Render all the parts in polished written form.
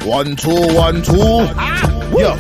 1, 2, 1, 2. Yo.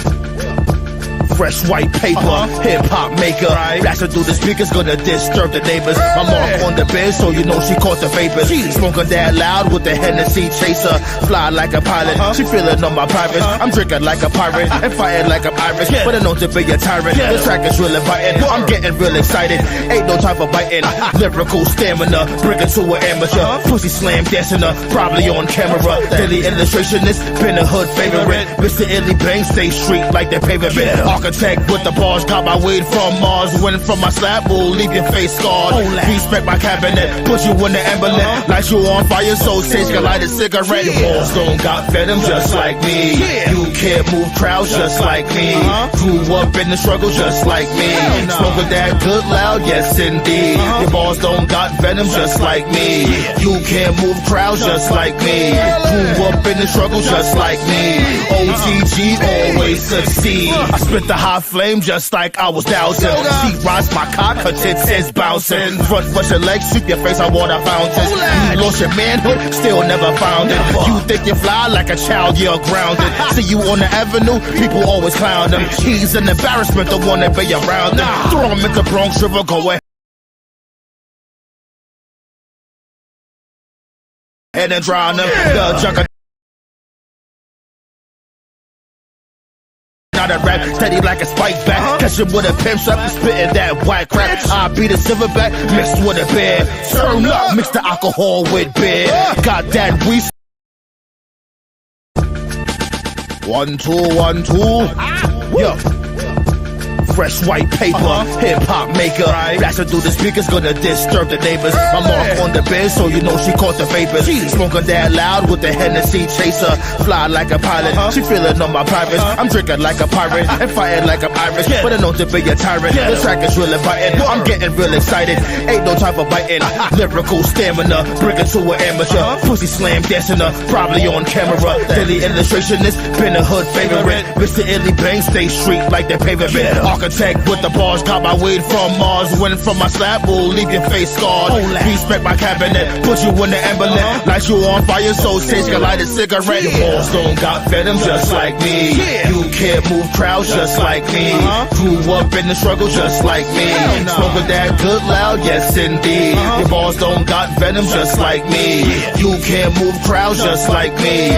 Fresh white paper, hip-hop maker. Blasting through the speakers, gonna disturb the neighbors. My mark on the bed, so you know she caught the vapors. Smoking that loud with the Hennessy chaser. Fly like a pilot, she feeling on my privates. I'm drinking like a pirate and fighting like I'm Irish. But I know to be a tyrant. The track is really biting, I'm getting real excited. Ain't no time for biting. Lyrical stamina, bring it to an amateur. Pussy slam dancing up, probably on camera. Daily illustrationist, been a hood favorite. Mr. Illy Bang, stay street like the pavement. Architect with the bars, got my weed from Mars. Winning from my slap will leave your face scarred. Respect my cabinet, put you in the emblem. Light you on fire, so sage can light a cigarette. Your balls don't got venom just like me. You can't move crowds just like me. Grew up in the struggle just like me. Smoking that good loud, yes indeed. Your balls don't got venom just like me. You can't move crowds just like me. Grew up in the struggle just like me. OTG always succeed. I spit the hot flame just like I was dousing. She rides my cock, her tits is bouncing. Front push your legs, sweep your face on water fountains. You lost your manhood, still never found it. You think you fly like a child, you're grounded. See you on the avenue, people always clown them. He's an embarrassment, the one that be around them. Throw him in the Bronx River, go ahead and drown them. The junker a rap, steady like a spike back. Catch him with a pimp strap, spitting that whack crap. I beat a silverback, mixed with a beer. Turn up, mix the alcohol with beer. Got that weed. 1, 2, 1, 2. Yo. Fresh white paper, hip-hop maker. Blasting through the speakers, gonna disturb the neighbors. My mark on the bed, so you know she caught the vapors. Smoking that loud with the Hennessy chaser. Fly like a pilot, she feeling on my privates. I'm drinking like a pirate and fighting like I'm Irish. But I know to be a tyrant. The track is really biting, I'm getting real excited. Ain't no time for biting. Lyrical stamina, bring it to an amateur. Pussy slam dancing up, probably on camera. Daily illustrationist, been a hood favorite. Mr. Illy Bang, stay street like the pavement. Architect with the bars, got my weed from Mars. Winning from my slap will leave your face scarred. Respect my cabinet, put you in the emblem. Light you on fire, so sage can light a cigarette. Your balls don't got venom just like me. You can't move crowds just like me. Grew up in the struggle just like me. Smoking that good loud, yes indeed. Your balls don't got venom just like me. You can't move crowds just like me.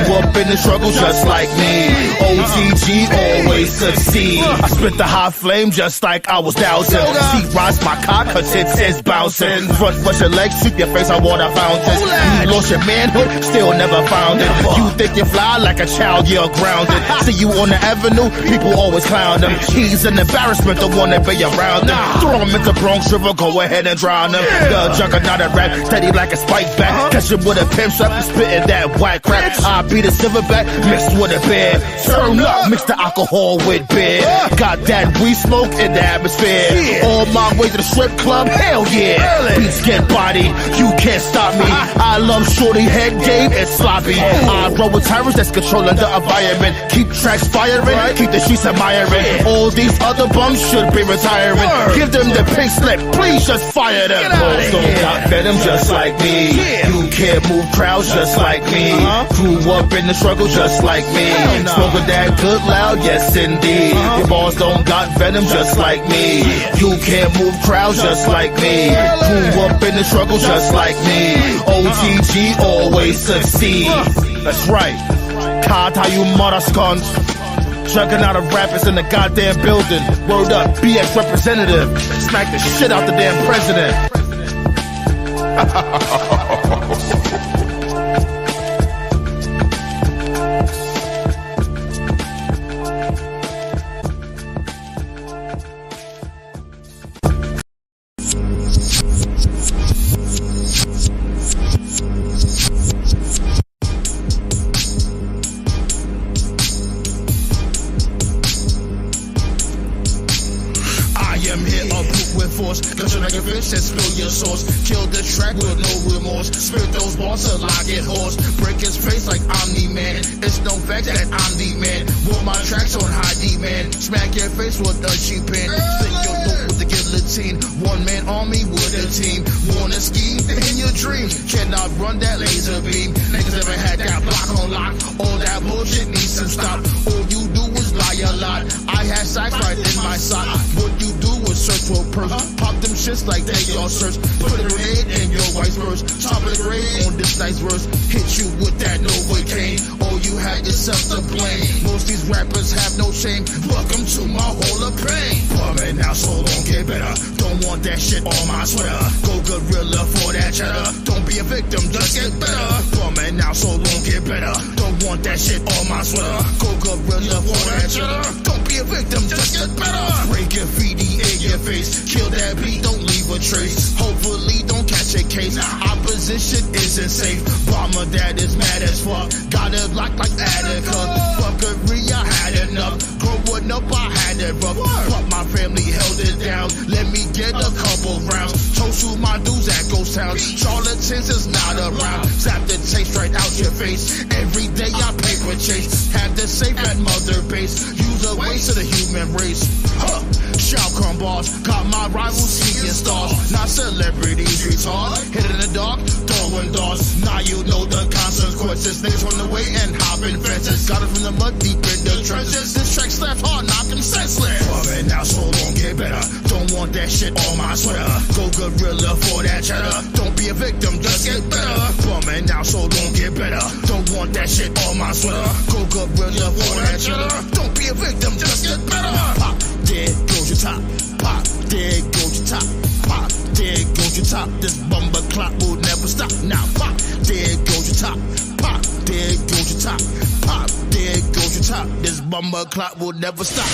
Grew up in the struggle just like me. OTG always succeed. I spit the hot flame just like I was dousing. She rides my cock, her tits is bouncing. Front push your legs, sweep your face on water fountains. You lost your manhood, still never found it. You think you fly like a child, you're grounded. See you on the avenue, people always clown them. He's an embarrassment, the one that be around them. Throw him in the Bronx River, go ahead and drown him. The juggernaut a rap, steady like a spike back. Catch him with a pimp strap, spitting that whack crap. I beat a silverback, mixed with a beer. Turn up, mix the alcohol with beer. Got that weed smoke in the atmosphere. On my way to the strip club, hell yeah. Beats get body, you can't stop me. I love shorty head game and sloppy. I roll with tyrants that's controlling the environment. Keep tracks firing, keep the streets admiring. All these other bums should be retiring. Give them the pink slip, please just fire them. Balls don't got venom just like me. You can't move crowds just like me. Grew up in the struggle just like me. Smoking that good loud, yes indeed. Your balls don't got venom just like me. You can't move crowds just like me. Grew up in the struggle just like me. OTG always succeed. That's right. Kata you mother skunks. Jugging out of rappers in the goddamn building. Word up, BX representative. Smack the shit out the damn president. And spill your sauce, kill the track with no remorse. Spit those bars till I get hoarse. Break his face like I'm the man. It's no fact that I'm the man. Want my tracks on high demand. Smack your face with a cheap pen. Stick your throat with the guillotine. One man army with a team. Wanna ski in your dream. dream. Cannot run that laser beam. Niggas never had that block on lock. All that bullshit needs to stop. All you do is lie a lot. I had sacks right in my sock. What you do was search for a purse. Pop them shits like they your search. Put a grenade in your wife's purse. Top of the grade on this nice verse. Hit you with that Novocaine. All you had yourself to blame. Most these rappers have no shame. Welcome to my hall of pain. Bumming now, so don't get better. Don't want that shit on my sweater. Go gorilla for that cheddar. Don't be a victim, just get better. Bumming now, so don't get better. Don't want that shit on my sweater. Go gorilla for that cheddar. Don't be a victim, just get better. Break your graffiti in your face. Kill that beat, don't leave a trace. Hopefully don't catch a case. Opposition isn't safe. Bomber that is mad as fuck. Got it locked like Attica. Fuckery, I had enough. Growing up, I had it rough. But my family held it down. Let me get a couple rounds. Toast to my dudes at Ghost Town. Charlatans is not around. Zap the taste right out your face. Every day I paper chase. Have the safe at mother base. Use a waste of the human race. Shout come boss. Got my rivals seeing stars. Not celebrities retard. Hit in the dark, throwing darts. Now you know the consequences. Niggas on the way and hopping fences. Got it from the mud deep in the trenches. This track slapped hard, knock him senseless. Bumming now, so don't get better. Don't want that shit on my sweater. Go gorilla for that cheddar. Don't be a victim, just get better. Bumming now, so don't get better. Don't want that shit on my sweater. Go gorilla for that cheddar. Don't be a victim, just get better. Pop, there goes your top. Pop, there goes your top. Pop, there goes your top. This bumper clock will never stop. Now pop, there goes your top. Pop, there goes your top. Pop, there goes your top. This bumper clock will never stop.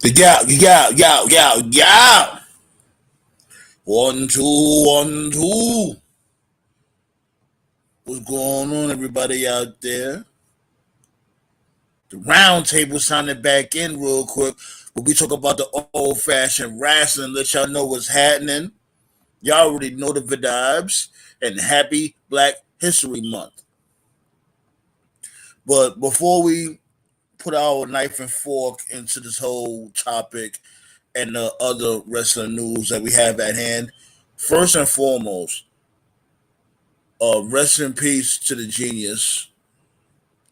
Yeah. 1 2 1 2. What's going on, everybody out there? The Roundtable sounded back in real quick. But we talk about the old-fashioned Rasslin, let y'all know what's happening. Y'all already know the vibes. And happy Black History Month. But before we put our knife and fork into this whole topic and the other wrestling news that we have at hand, first and foremost, rest in peace to the genius.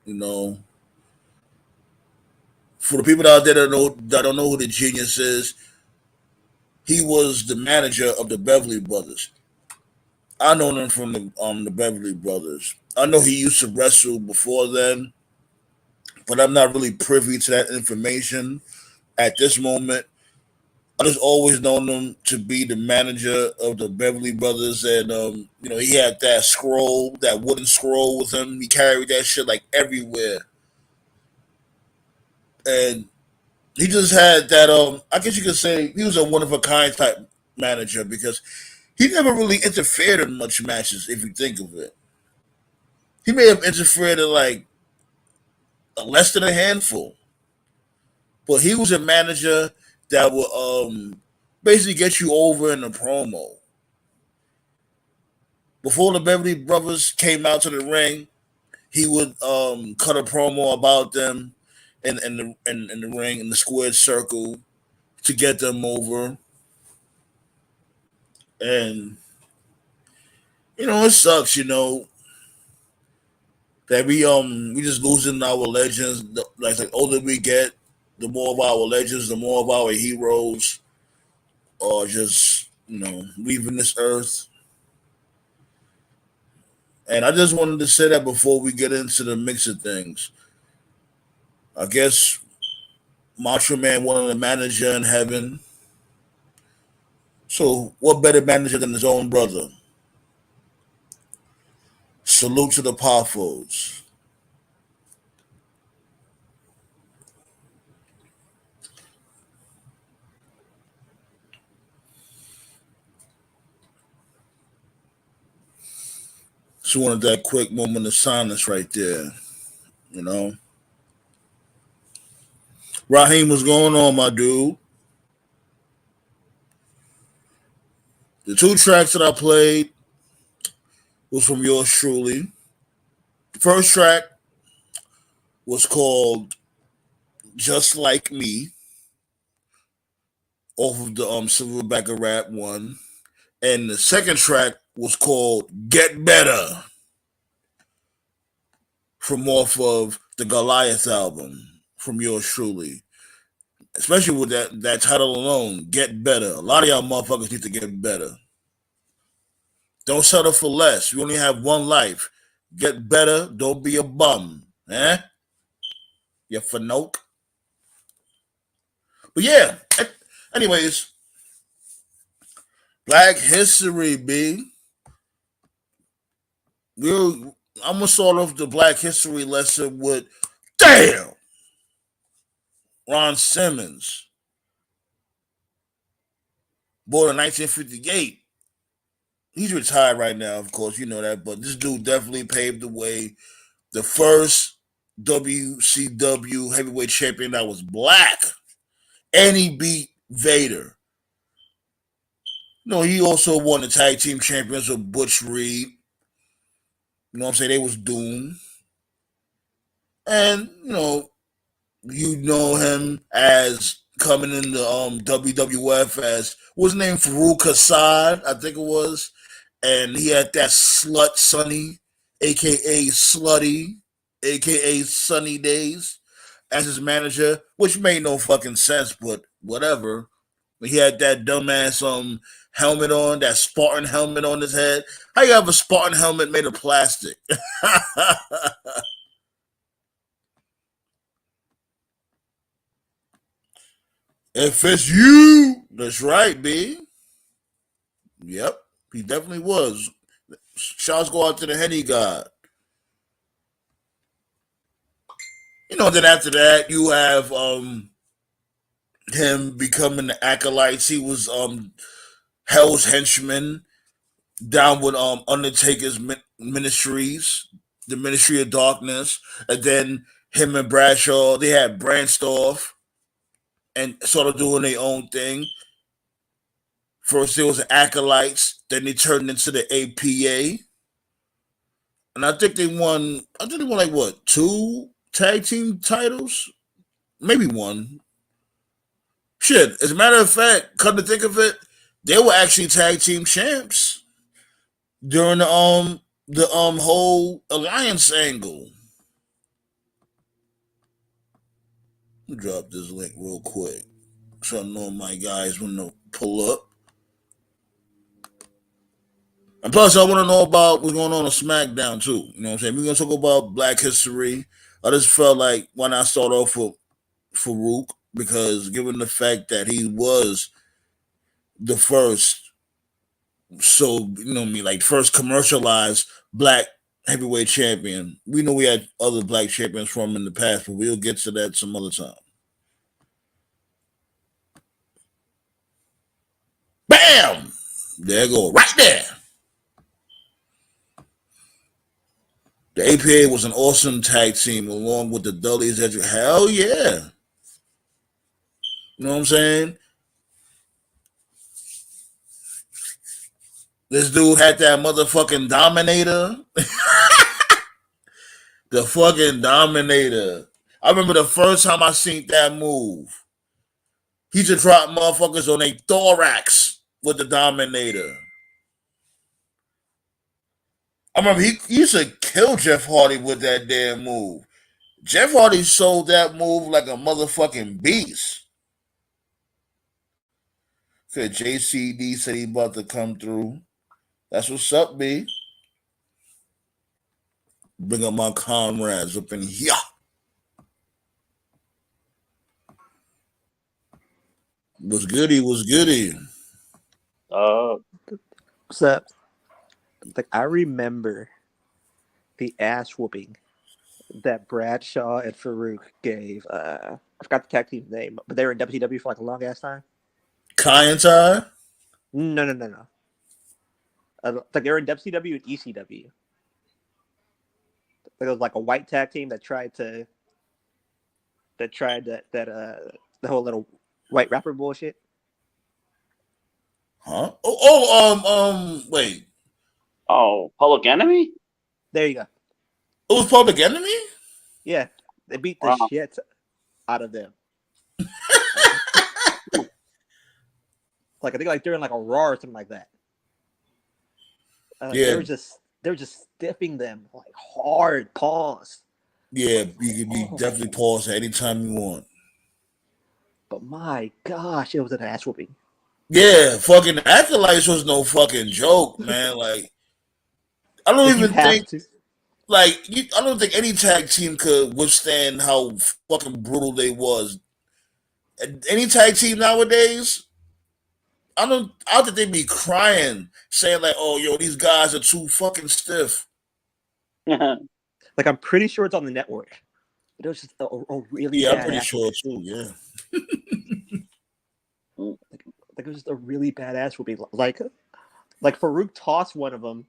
You know, for the people out there that don't know who the genius is, he was the manager of the Beverly Brothers. I know him from the Beverly Brothers. I know he used to wrestle before then, but I'm not really privy to that information at this moment. I just always known him to be the manager of the Beverly Brothers, and he had that scroll, that wooden scroll with him. He carried that shit like everywhere, and he just had that. I guess you could say he was a one of a kind type manager because he never really interfered in much matches. If you think of it, he may have interfered in like less than a handful, but he was a manager that would basically get you over in a promo. Before the Beverly Brothers came out to the ring, he would cut a promo about them in the ring, in the squared circle, to get them over. And it sucks, that we just losing our legends. Like the older we get, the more of our legends, the more of our heroes are just, leaving this earth. And I just wanted to say that before we get into the mix of things. I guess Macho Man wanted a manager in heaven. So what better manager than his own brother? Salute to the Poffos. Just wanted that quick moment of silence right there. Raheem, what's going on, my dude? The two tracks that I played was from yours truly. The first track was called "Just Like Me" off of the Silverback of Rap one, and the second track was called "Get Better" from off of the Goliath album from yours truly. Especially with that title alone, "Get Better." A lot of y'all motherfuckers need to get better. Don't settle for less. You only have one life. Get better. Don't be a bum. Eh? You fanoke. But yeah. Anyways, Black History, B. I'm gonna start off the Black History lesson with damn Ron Simmons. Born in 1958. He's retired right now, of course, you know that, but this dude definitely paved the way. The first WCW heavyweight champion that was black. And he beat Vader. He also won the tag team champions with Butch Reed. You know what I'm saying? They was doomed. And, you know him as coming in the WWF as, what's his name? Farouk Assad, I think it was. And he had that slut Sonny, a.k.a. Slutty, a.k.a. Sunny Days, as his manager, which made no fucking sense, but whatever. He had that dumbass helmet on, that Spartan helmet on his head. How you have a Spartan helmet made of plastic? If it's you, that's right, B. Yep, he definitely was. Shouts go out to the Henny God. Then after that, you have him becoming the Acolytes. He was Hell's henchman down with Undertaker's ministries, the Ministry of Darkness, and then him and Bradshaw, they had branched off and started doing their own thing. First, there was the Acolytes, then they turned into the APA, and I think they won like what, 2 tag team titles, maybe 1. Shit, as a matter of fact, come to think of it, they were actually tag team champs during the whole alliance angle. Let me drop this link real quick so I know my guys want to pull up. And plus, I want to know about what's going on SmackDown too. You know what I'm saying? We're gonna talk about Black History. I just felt like why not start off with Farouk, because given the fact that he was the first, so like first commercialized black heavyweight champion. We know we had other black champions from in the past, but we'll get to that some other time. Bam! There you go, right there. The APA was an awesome tag team along with the Dudleys. Hell yeah. You know what I'm saying? This dude had that motherfucking Dominator. The fucking Dominator. I remember the first time I seen that move. He just dropped motherfuckers on a thorax with the Dominator. I remember he used to kill Jeff Hardy with that damn move. Jeff Hardy sold that move like a motherfucking beast. Okay, JCD said he about to come through. That's what's up, B. Bring up my comrades up in here. Was goody, was goody. What's up? Like, I remember the ass whooping that Bradshaw and Farouk gave. I forgot the tag team's name, but they were in WCW for like a long ass time. Kai and Ty? No. Like they were in WCW and ECW. Like it was like a white tag team that tried the whole little white rapper bullshit. Huh? Wait. Oh, Public Enemy? There you go. It was Public Enemy? Yeah. They beat the shit out of them. Like I think like during like a Raw or something like that. They were just stiffing them like hard. Pause. Yeah, you can be definitely pause at any time you want. But my gosh, it was an ass whooping. Yeah, fucking Acolytes was no fucking joke, man. Like, I don't even think, I don't think any tag team could withstand how fucking brutal they was. Any tag team nowadays, I don't think they'd be crying, saying like, "Oh, yo, these guys are too fucking stiff." Like, I'm pretty sure it's on the network. But it was just a really bad I'm pretty sure too. Yeah. Like it was just a really badass whooping. Like Farouk tossed one of them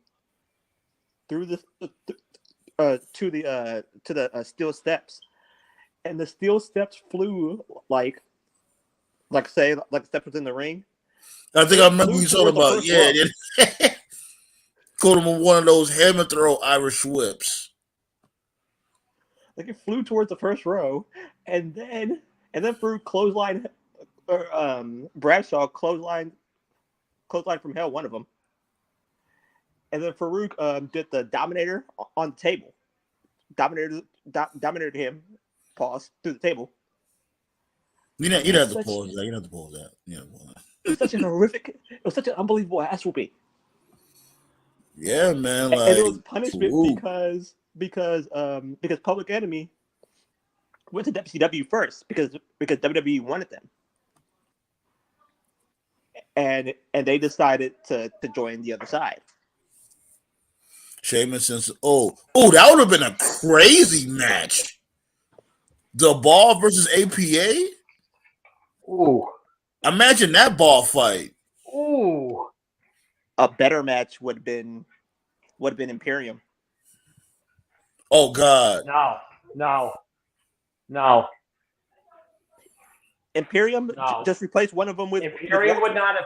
through the to the steel steps, and the steel steps flew like say the steps was in the ring. I think I remember you talking about. Yeah, called him one of those hammer throw Irish whips. Like it flew towards the first row, and then Farouk clothesline. Bradshaw clothesline from hell, one of them, and then Farouk did the Dominator on the table. Dominated him. Pause through the table. You don't have to pause that. You don't have to pause that. It was such an horrific. It was such an unbelievable ass whooping. Yeah, man. Like, and it was punishment because Public Enemy went to WCW first because WWE wanted them. And they decided to join the other side. Sheamus and that would have been a crazy match. The Ball versus APA. Ooh! Imagine that ball fight. Ooh! A better match would have been Imperium. Oh God! No. Imperium just replaced one of them with Imperium would not have.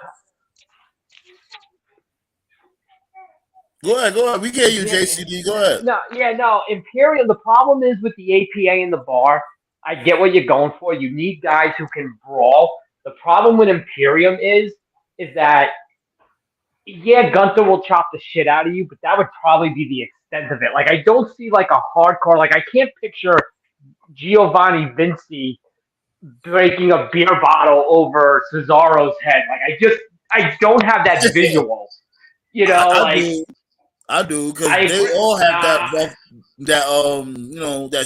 Go ahead. We get you, JCD. Go ahead. No. Imperium. The problem is with the APA in the bar. I get what you're going for. You need guys who can brawl. The problem with Imperium is that Gunther will chop the shit out of you, but that would probably be the extent of it. Like I don't see like a hardcore. Like I can't picture Giovanni Vinci breaking a beer bottle over Cesaro's head. Like I don't have that visual. I do because they all have that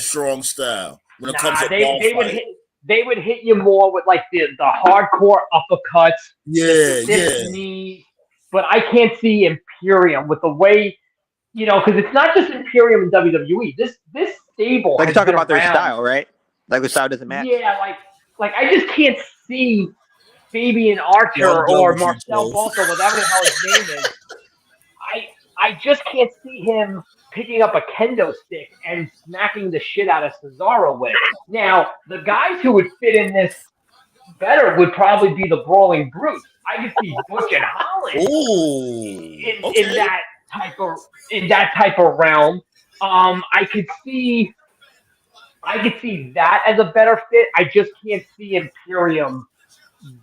strong style when it comes to ball fight. They would hit you more with like the hardcore uppercuts, the knees. But I can't see Imperium with the way because it's not just Imperium in WWE. This stable. Like you're talking about their style, right? Like the style doesn't match. Yeah, like I just can't see Fabian Archer or Marcel Balto, whatever the hell his name is. I just can't see him picking up a kendo stick and smacking the shit out of Cesaro with. Now, the guys who would fit in this better would probably be the Brawling Brutes. I could see Butch and Holland in that type of realm. I could see that as a better fit. I just can't see Imperium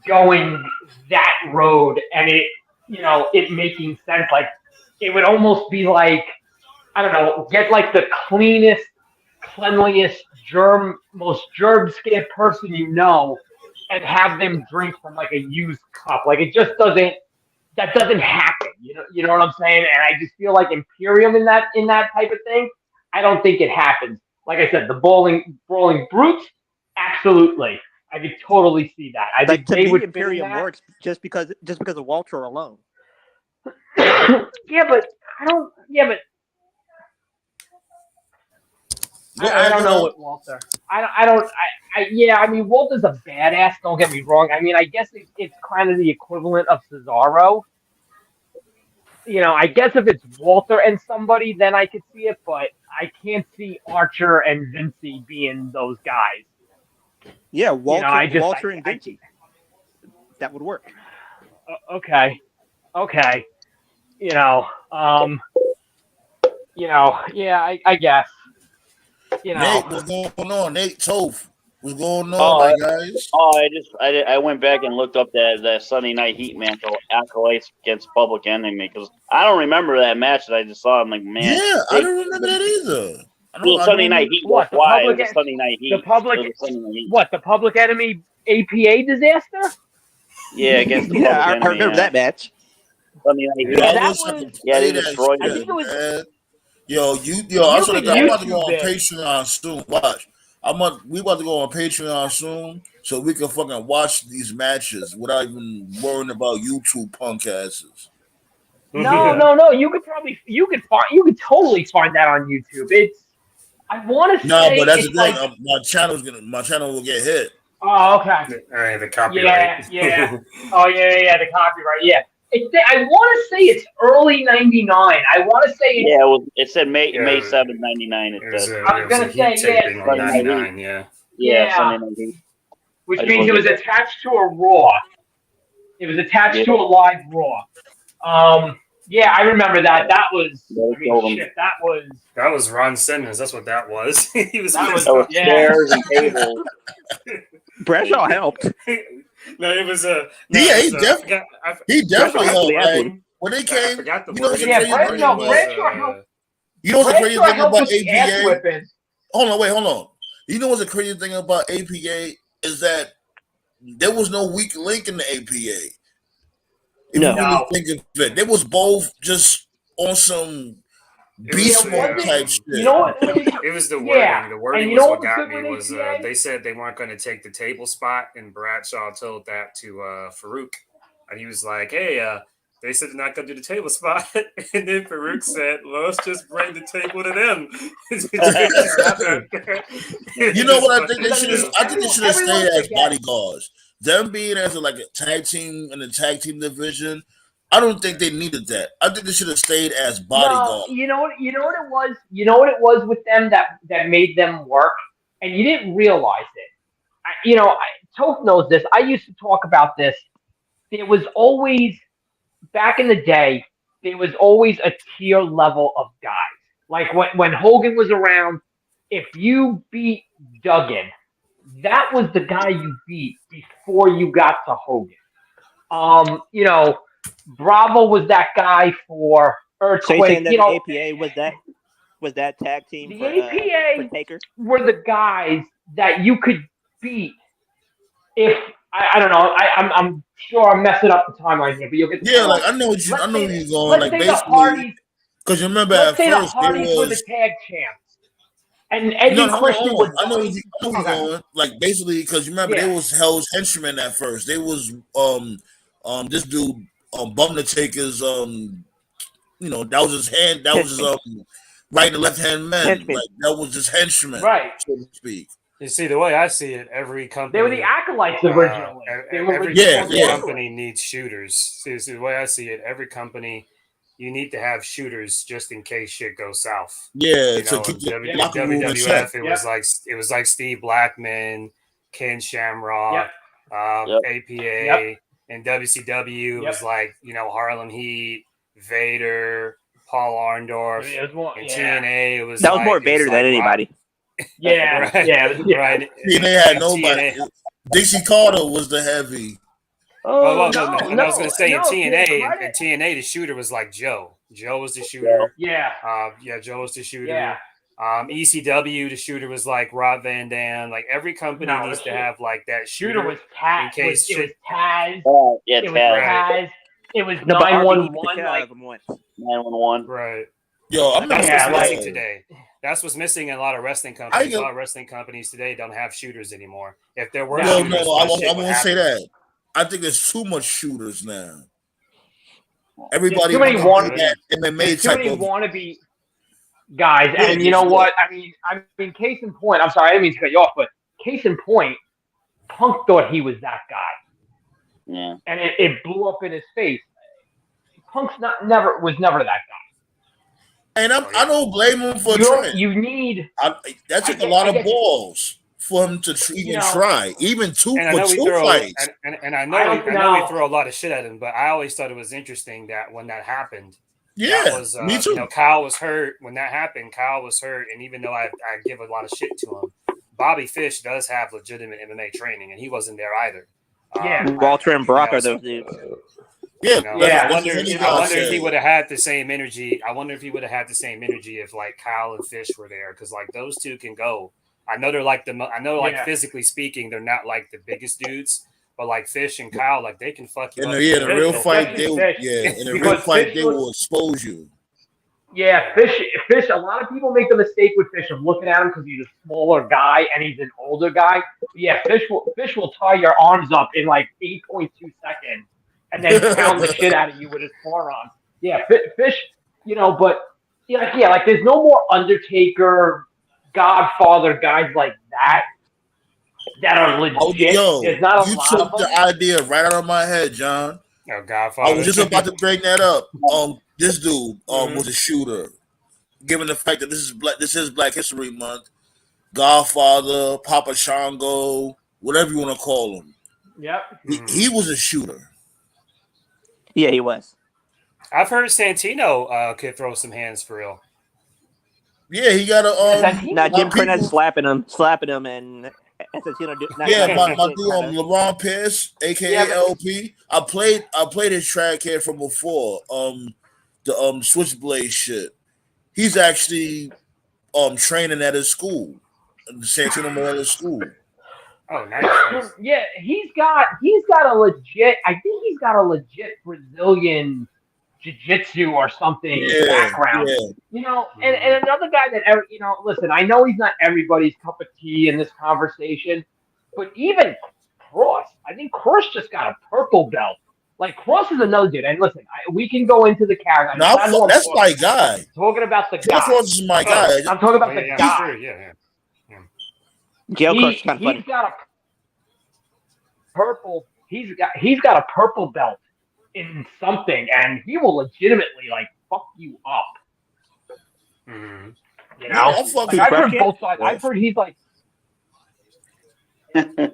going that road and it making sense. Like it would almost be like, I don't know, get like the cleanest, cleanliest, most germ-scared person and have them drink from like a used cup. Like it just doesn't happen. You know what I'm saying? And I just feel like Imperium in that type of thing, I don't think it happens. Like I said, the Brawling Brutes, absolutely. I could totally see that. I think they would. Imperium works just because of Walter alone. Yeah, but I don't. Yeah, but I don't know what Walter. I don't. I mean, Walter's a badass. Don't get me wrong. I mean, I guess it's kind of the equivalent of Cesaro. I guess if it's Walter and somebody, then I could see it. But I can't see Archer and Vinci being those guys. Yeah, Walter and Vinci. That would work. Okay. Yeah, I guess. you know. Nate, what's going on? Nate Toph, what's going on, my guys? I went back and looked up that Sunday Night Heat match, Acolytes against Public Enemy, because I don't remember that match that I just saw. I'm like, man, Yeah, I don't remember that either. Sunday Night Heat. What, That's why Public it was a Sunday Night Heat. The public, what, the Public Enemy APA disaster? Yeah, against the Yeah, Public I remember that match. Sunday Night Heat. Yeah, I that wish I was. could Yeah, play they that destroyed shit, I think it was. man. I'm about to go on Patreon soon. Watch. We about to go on Patreon soon so we can fucking watch these matches without even worrying about YouTube punk asses. No. You could totally find that on YouTube. I want to say. No, but that's the thing. Like, my channel will get hit. Oh, okay. The copyright. Yeah. Oh, yeah. The copyright. Yeah. I want to say it's early '99. I want to say it said May 7th, '99. I was gonna say '99. Yeah. Sunday Night Heat. Which means it was attached to a Raw. It was attached to a live Raw. Yeah, I remember that. That was. That was Ron Simmons. That's what that was. He was. That was chairs and tables. Bradshaw helped. No, it was a. He definitely helped. Like, when they came, Bradshaw helped. You know what's the crazy thing about APA? Hold on. You know what's the crazy thing about APA is that there was no weak link in the APA. If you really think of it, they was both just on some beast mode type shit. You know what? It was the wording. Yeah. The wording was what got me. Was they said they weren't going to take the table spot, and Bradshaw told that to Farouk, and he was like, "Hey, they said they're not going to do the table spot," and then Farouk said, "Well, let's just bring the table to them." You know what I think they should have? I think they should have stayed as bodyguards. Them being as a tag team in the tag team division, I don't think they needed that. I think they should have stayed as bodyguards. No, you know what it was? You know what it was with them that made them work, and you didn't realize it. Toph knows this. I used to talk about this. There was always, back in the day, there was always a tier level of guys. Like when Hogan was around, if you beat Duggan, that was the guy you beat before you got to Hogan. Bravo was that guy for Earthquake. So you're saying that the APA was that tag team? The for APA Taker? were the guys that you could beat if I don't know. I'm sure I'm messing up the timeline here, but you'll get. I know you're going. Let's say the Hardys. Because you remember at first the Hardys were the tag champs. And Eddie Christian was. I know you're going. Like basically, because you remember they was Hell's henchmen at first. They was this dude Bum the Taker's that was his hand. That was his right and left hand man. Like, that was his henchman, right, so to speak. You see, the way I see it, every company. They were the Acolytes originally. Every company needs shooters. See, the way I see it, every company. You need to have shooters just in case shit goes south. Yeah, WWF. It was like Steve Blackman, Ken Shamrock, APA, and WCW. It was like Harlem Heat, Vader, Paul Orndorff, and TNA. It was that was more Vader than anybody. Yeah, right. TNA had nobody. Dixie Carter was the heavy. I was going to say in TNA, the shooter was like Joe. Joe was the shooter. Joe was the shooter. Yeah. ECW, the shooter was like Rob Van Dam. Like every company needs to have like that shooter was Taz. In case it was Taz. It was Taz. It was 911. 911. Right. Yo, I'm not missing today. That's what's missing in a lot of wrestling companies. A lot of wrestling companies today don't have shooters anymore. If there were shooters, I won't say that. I think there's too much shooters now. Everybody wants that MMA type of wannabe guys, and you know what? I mean, case in point. I'm sorry, I didn't mean to cut you off, but case in point, Punk thought he was that guy. Yeah, and it blew up in his face. Punk's never that guy. And I don't blame him for trying. That took a lot of balls for him to even try, even two fights. And I know we throw a lot of shit at him, but I always thought it was interesting that when that happened, Yeah, that was, me too. Kyle was hurt when that happened. Kyle was hurt, and even though I give a lot of shit to him, Bobby Fish does have legitimate MMA training, and he wasn't there either. Walter and Brock are those dudes. Yeah, I wonder if he would have had the same energy. I wonder if he would have had the same energy if like Kyle and Fish were there, because like those two can go. I know they're like physically speaking, they're not like the biggest dudes, but like Fish and Kyle, like they can fuck you up. In a real fight, they will expose you. Yeah, Fish. A lot of people make the mistake with Fish of looking at him because he's a smaller guy and he's an older guy. But yeah, Fish will tie your arms up in like 8.2 seconds and then pound the shit out of you with his forearm. Yeah, Fish. But like there's no more Undertaker, Godfather guys like that are legit. There's not a lot of them. You took the idea right out of my head, John. Oh, Godfather. I was just about to bring that up. This dude was a shooter. Given the fact that this is Black History Month, Godfather, Papa Shango, whatever you want to call him. Yep. He was a shooter. Yeah, he was. I've heard Santino could throw some hands for real. Yeah, he got a now Jim Cornette slapping him, and Santino my dude LeBron Pierce, aka LP. I played his track here from before. The Switchblade shit. He's actually training at his school, the Santino Morales school. Oh, nice. Yeah, he's got a legit. I think he's got a legit Brazilian jiu-jitsu or something background. Yeah. And another guy that listen, I know he's not everybody's cup of tea in this conversation, but even Cross, I think Cross just got a purple belt. Like Cross is another dude. And listen, we can go into the character. No, that's my guy. I'm talking about the guy. Cross is my guy. I'm talking about the guy. Sure, yeah. He's got a purple. He's got a purple belt in something, and he will legitimately like fuck you up. Mm-hmm. I've heard both sides. I've heard he's like.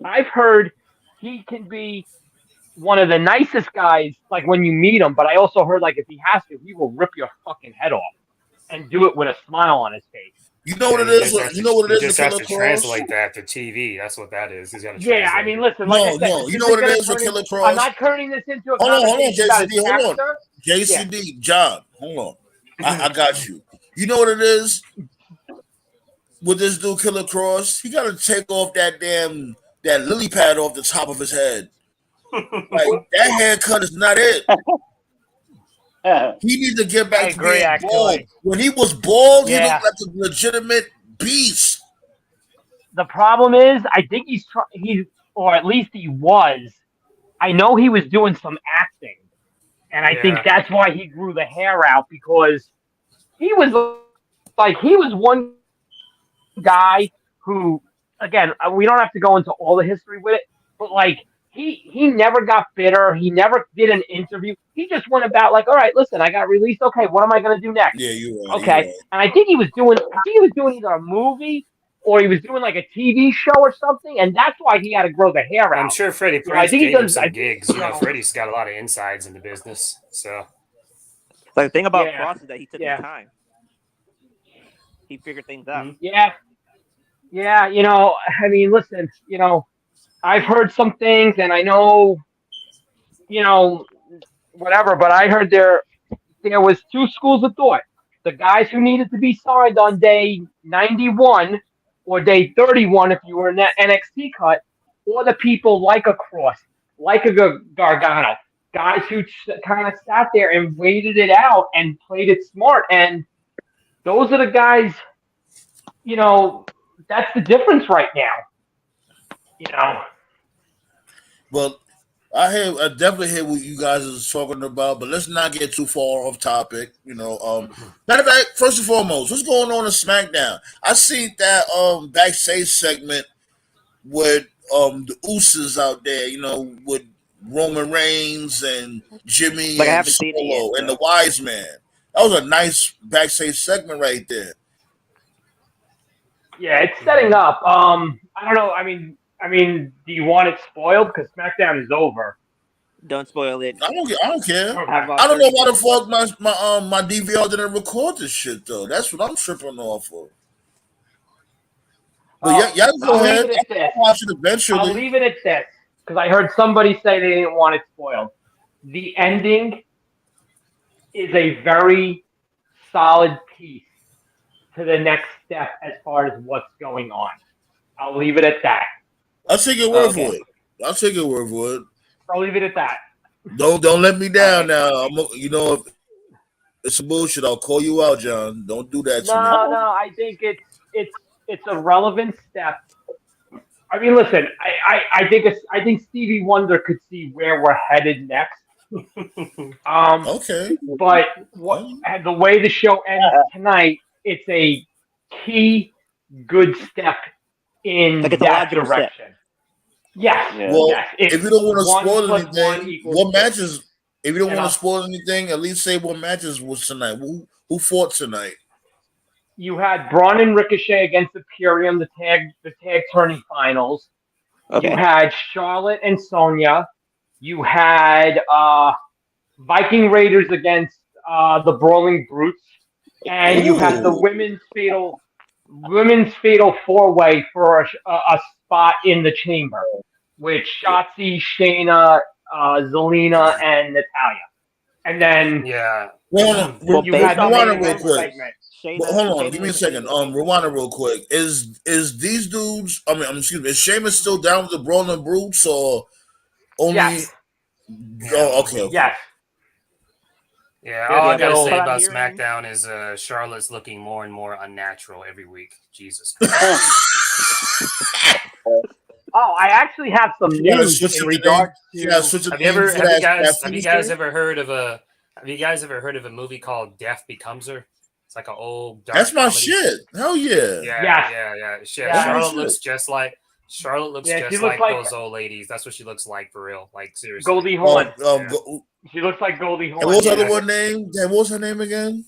I've heard he can be one of the nicest guys, like when you meet him. But I also heard like if he has to, he will rip your fucking head off and do it with a smile on his face. You know what it is? You know what it is? He just has to translate that to TV. That's what that is. He's got to translate. Yeah, I mean, listen. Like I said, you know what it is with Killer Cross? I'm not turning this into a Hold on, JCD. Hold on. JCD, John, hold on. I got you. You know what it is? With this dude, Killer Cross, he got to take off that lily pad off the top of his head. Like, that haircut is not it. He needs to get back to being bald. When he was bald, he looked like a legitimate beast. The problem is, I think or at least he was. I know he was doing some acting, and I think that's why he grew the hair out, because he was one guy who, again, we don't have to go into all the history with it, but like he never got bitter. He never did an interview. He just went about like, all right, listen, I got released. Okay, what am I going to do next? Yeah, you are. Okay, right. And I think he was doing either a movie or he was doing like a TV show or something, and that's why he had to grow the hair out. I'm sure Freddie Prinze gave him some gigs. Freddie's got a lot of insides in the business. So, the thing about Cross is that he took his time. He figured things out. Yeah. I mean, listen, I've heard some things, and I know, whatever, but I heard there was two schools of thought. The guys who needed to be signed on day 91 or day 31 if you were in that NXT cut, or the people like a Cross, like a Gargano, guys who kind of sat there and waited it out and played it smart. And those are the guys, that's the difference right now. Well, I definitely hear what you guys are talking about, but let's not get too far off topic. Matter of fact, first and foremost, what's going on in SmackDown? I see that backstage segment with the Usos out there, with Roman Reigns and Jimmy and Solo and the Wise Man. That was a nice backstage segment right there. Yeah, it's setting up. I don't know. I mean, do you want it spoiled? Because SmackDown is over. Don't spoil it. I don't care. Okay. I don't know why the fuck my DVR didn't record this shit though. That's what I'm tripping off of. But yeah, go ahead. I'll watch it eventually. I'll leave it at this because I heard somebody say they didn't want it spoiled. The ending is a very solid piece to the next step as far as what's going on. I'll leave it at that. I'll take your word for it. I'll take your word for it. I'll leave it at that. Don't let me down now. If it's some bullshit, I'll call you out, John. Don't do that to me. No. I think it's a relevant step. I mean, listen. I think Stevie Wonder could see where we're headed next. Okay. But the way the show ends tonight, it's a key good step in that direction. Step. Yes. Yeah. Well, yes. If you don't want to spoil anything, what matches? If you don't want to spoil anything, at least say what matches was tonight. Who fought tonight? You had Braun and Ricochet against Imperium, the tag tourney finals. Okay. You had Charlotte and Sonya. You had Viking Raiders against the Brawling Brutes, and you had the women's fatal 4-way for a spot in the chamber with Shotzi, Shayna, Zelina, and Natalia. And then you had Rwanda real quick. Hold on, give me a second. Rwanda real quick. Is these dudes? Excuse me. Is Sheamus still down with the Brawling Brutes or only? Yes. Oh, okay. Yes. Yeah, all I gotta say about SmackDown is Charlotte's looking more and more unnatural every week. Jesus. I actually have some news in regards to. Have you guys ever heard of a movie called Death Becomes Her? It's like an old. That's my comedy. Shit. Hell yeah. Yeah. Charlotte looks just like. Charlotte looks just like those old ladies. That's what she looks like for real. Like seriously. Goldie Hawn. She looks like Goldie Hawn. And what was the other one name? What was her name again?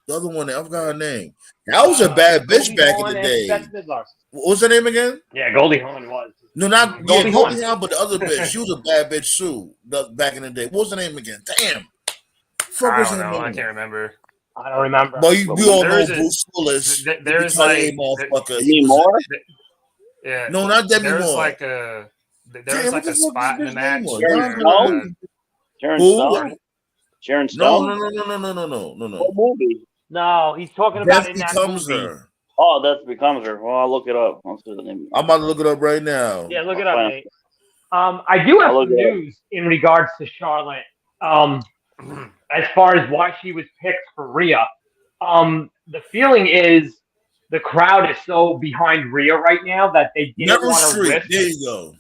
The other one. I forgot her name. That was a bad bitch back in the day. What was her name again? Yeah, Goldie Hawn was. No, not Goldie Hawn, but the other bitch. She was a bad bitch too. Back in the day. What was her name again? Damn. I don't know. I can't remember. I don't remember. But we all know Bruce Willis. There's like motherfucker. More. Yeah. No, not Demi Moore. There's like a spot in the match. Sharon Stone? No. What movie? No, he's talking about in that movie. Her. Oh, Death Becomes Her. Well, I'll look it up. I'll see the name. I'm about to look it up right now. Yeah, look it up, Nate. I do have some news in regards to Charlotte. As far as why she was picked for Rhea. The feeling is the crowd is so behind Rhea right now that they didn't want to risk. There you go.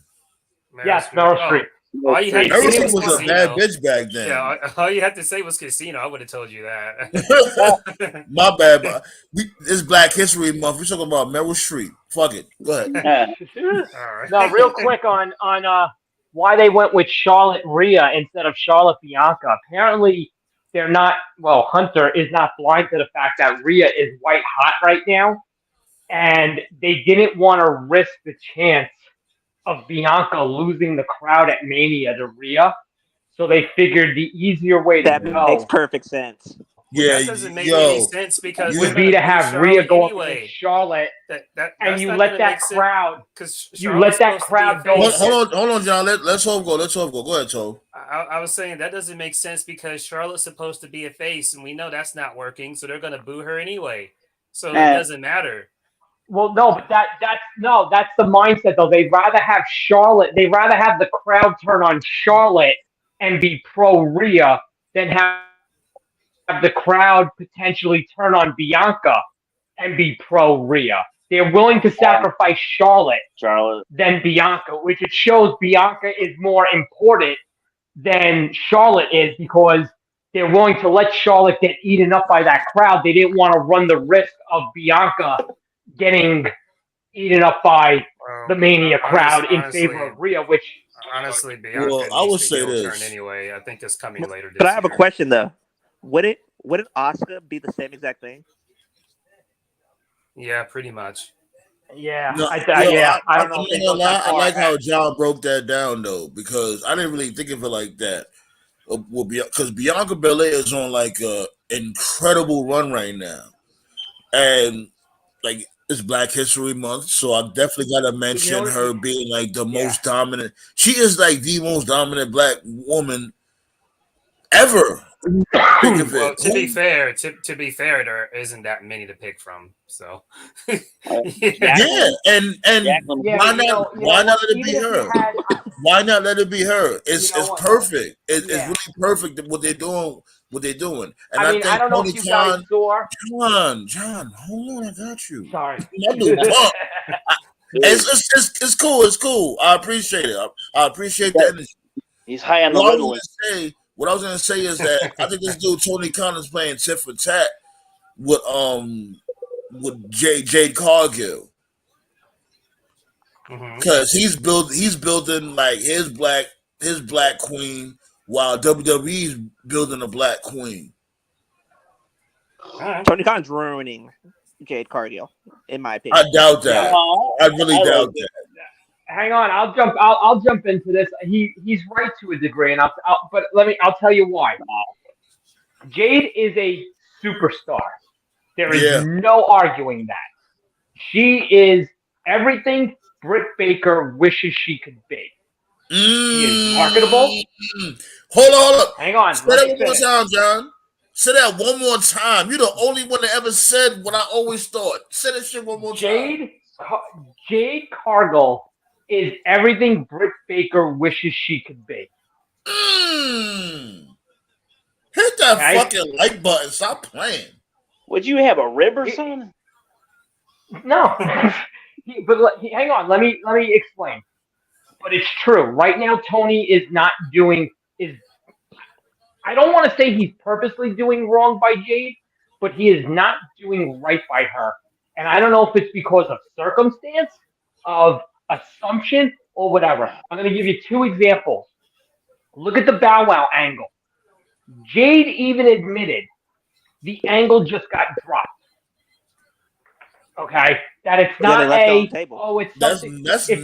Yes, Meryl Streep. All you had to say was a bad bitch back then. Yeah, all you had to say was Casino. I would have told you that. My bad. It's Black History Month. We're talking about Meryl Streep. Fuck it. Go ahead. Right. No, real quick on why they went with Charlotte Rhea instead of Charlotte Bianca. Apparently, they're not. Well, Hunter is not blind to the fact that Rhea is white hot right now, and they didn't want to risk the chance of Bianca losing the crowd at Mania to Rhea, so they figured the easier way to go. That makes perfect sense. Yeah, that doesn't make any sense because would be to have Rhea go up against Charlotte, and you let that crowd because you let that crowd go. Hold on, John. Let's hope go. Go ahead, Toe. I was saying that doesn't make sense because Charlotte's supposed to be a face, and we know that's not working, so they're going to boo her anyway. So it doesn't matter. Well, no, but that's the mindset though. They'd rather have Charlotte. They'd rather have the crowd turn on Charlotte and be pro Rhea than have the crowd potentially turn on Bianca and be pro Rhea. They're willing to sacrifice Charlotte than Bianca, which it shows Bianca is more important than Charlotte is because they're willing to let Charlotte get eaten up by that crowd. They didn't want to run the risk of Bianca getting eaten up by the Mania crowd in favor of Rhea, which honestly, Bianca I would say this anyway. I think it's coming later. But I have a question though. Wouldn't Asuka be the same exact thing? Yeah, pretty much. Yeah, No, I don't know if they go that I far. like how John broke that down though, because I didn't really think of it like that. Because Bianca Belair is on like a incredible run right now, and like it's Black History Month, so I definitely got to mention her being like the most dominant. She is like the most dominant Black woman ever. Well, to be fair, there isn't that many to pick from. So, and why not let it be her? Why not let it be her? It's perfect. It's really perfect what they're doing. And I think I don't know Tony if you guys saw. John, hold on, I got you. Sorry. It's cool. It's cool. I appreciate it. I appreciate the energy. He's high on the Ritalin. What I was gonna say is that I think this dude Tony Khan is playing tit for tat with Jade Cargill, because he's building like his black queen, while WWE's building a black queen. Tony Khan's ruining Jade Cargill, in my opinion. I doubt that. I really doubt that. Hang on, I'll jump into this. He's right to a degree, and I'll tell you why. Jade is a superstar. There is no arguing that. She is everything Britt Baker wishes she could be. She is marketable. Hold on. Hang on. Say that one more time, John. Say that one more time. You're the only one that ever said what I always thought. Say that shit one more time. Jade Cargill is everything Britt Baker wishes she could be. Hit that fucking like button. Stop playing. Would you have a rib or something? No. But hang on. Let me explain. But it's true. Right now, Tony is not doing. I don't want to say he's purposely doing wrong by Jade, but he is not doing right by her. And I don't know if it's because of circumstance, of assumption, or whatever. I'm going to give you two examples. Look at the Bow Wow angle. Jade even admitted the angle just got dropped. Okay? That it's not it's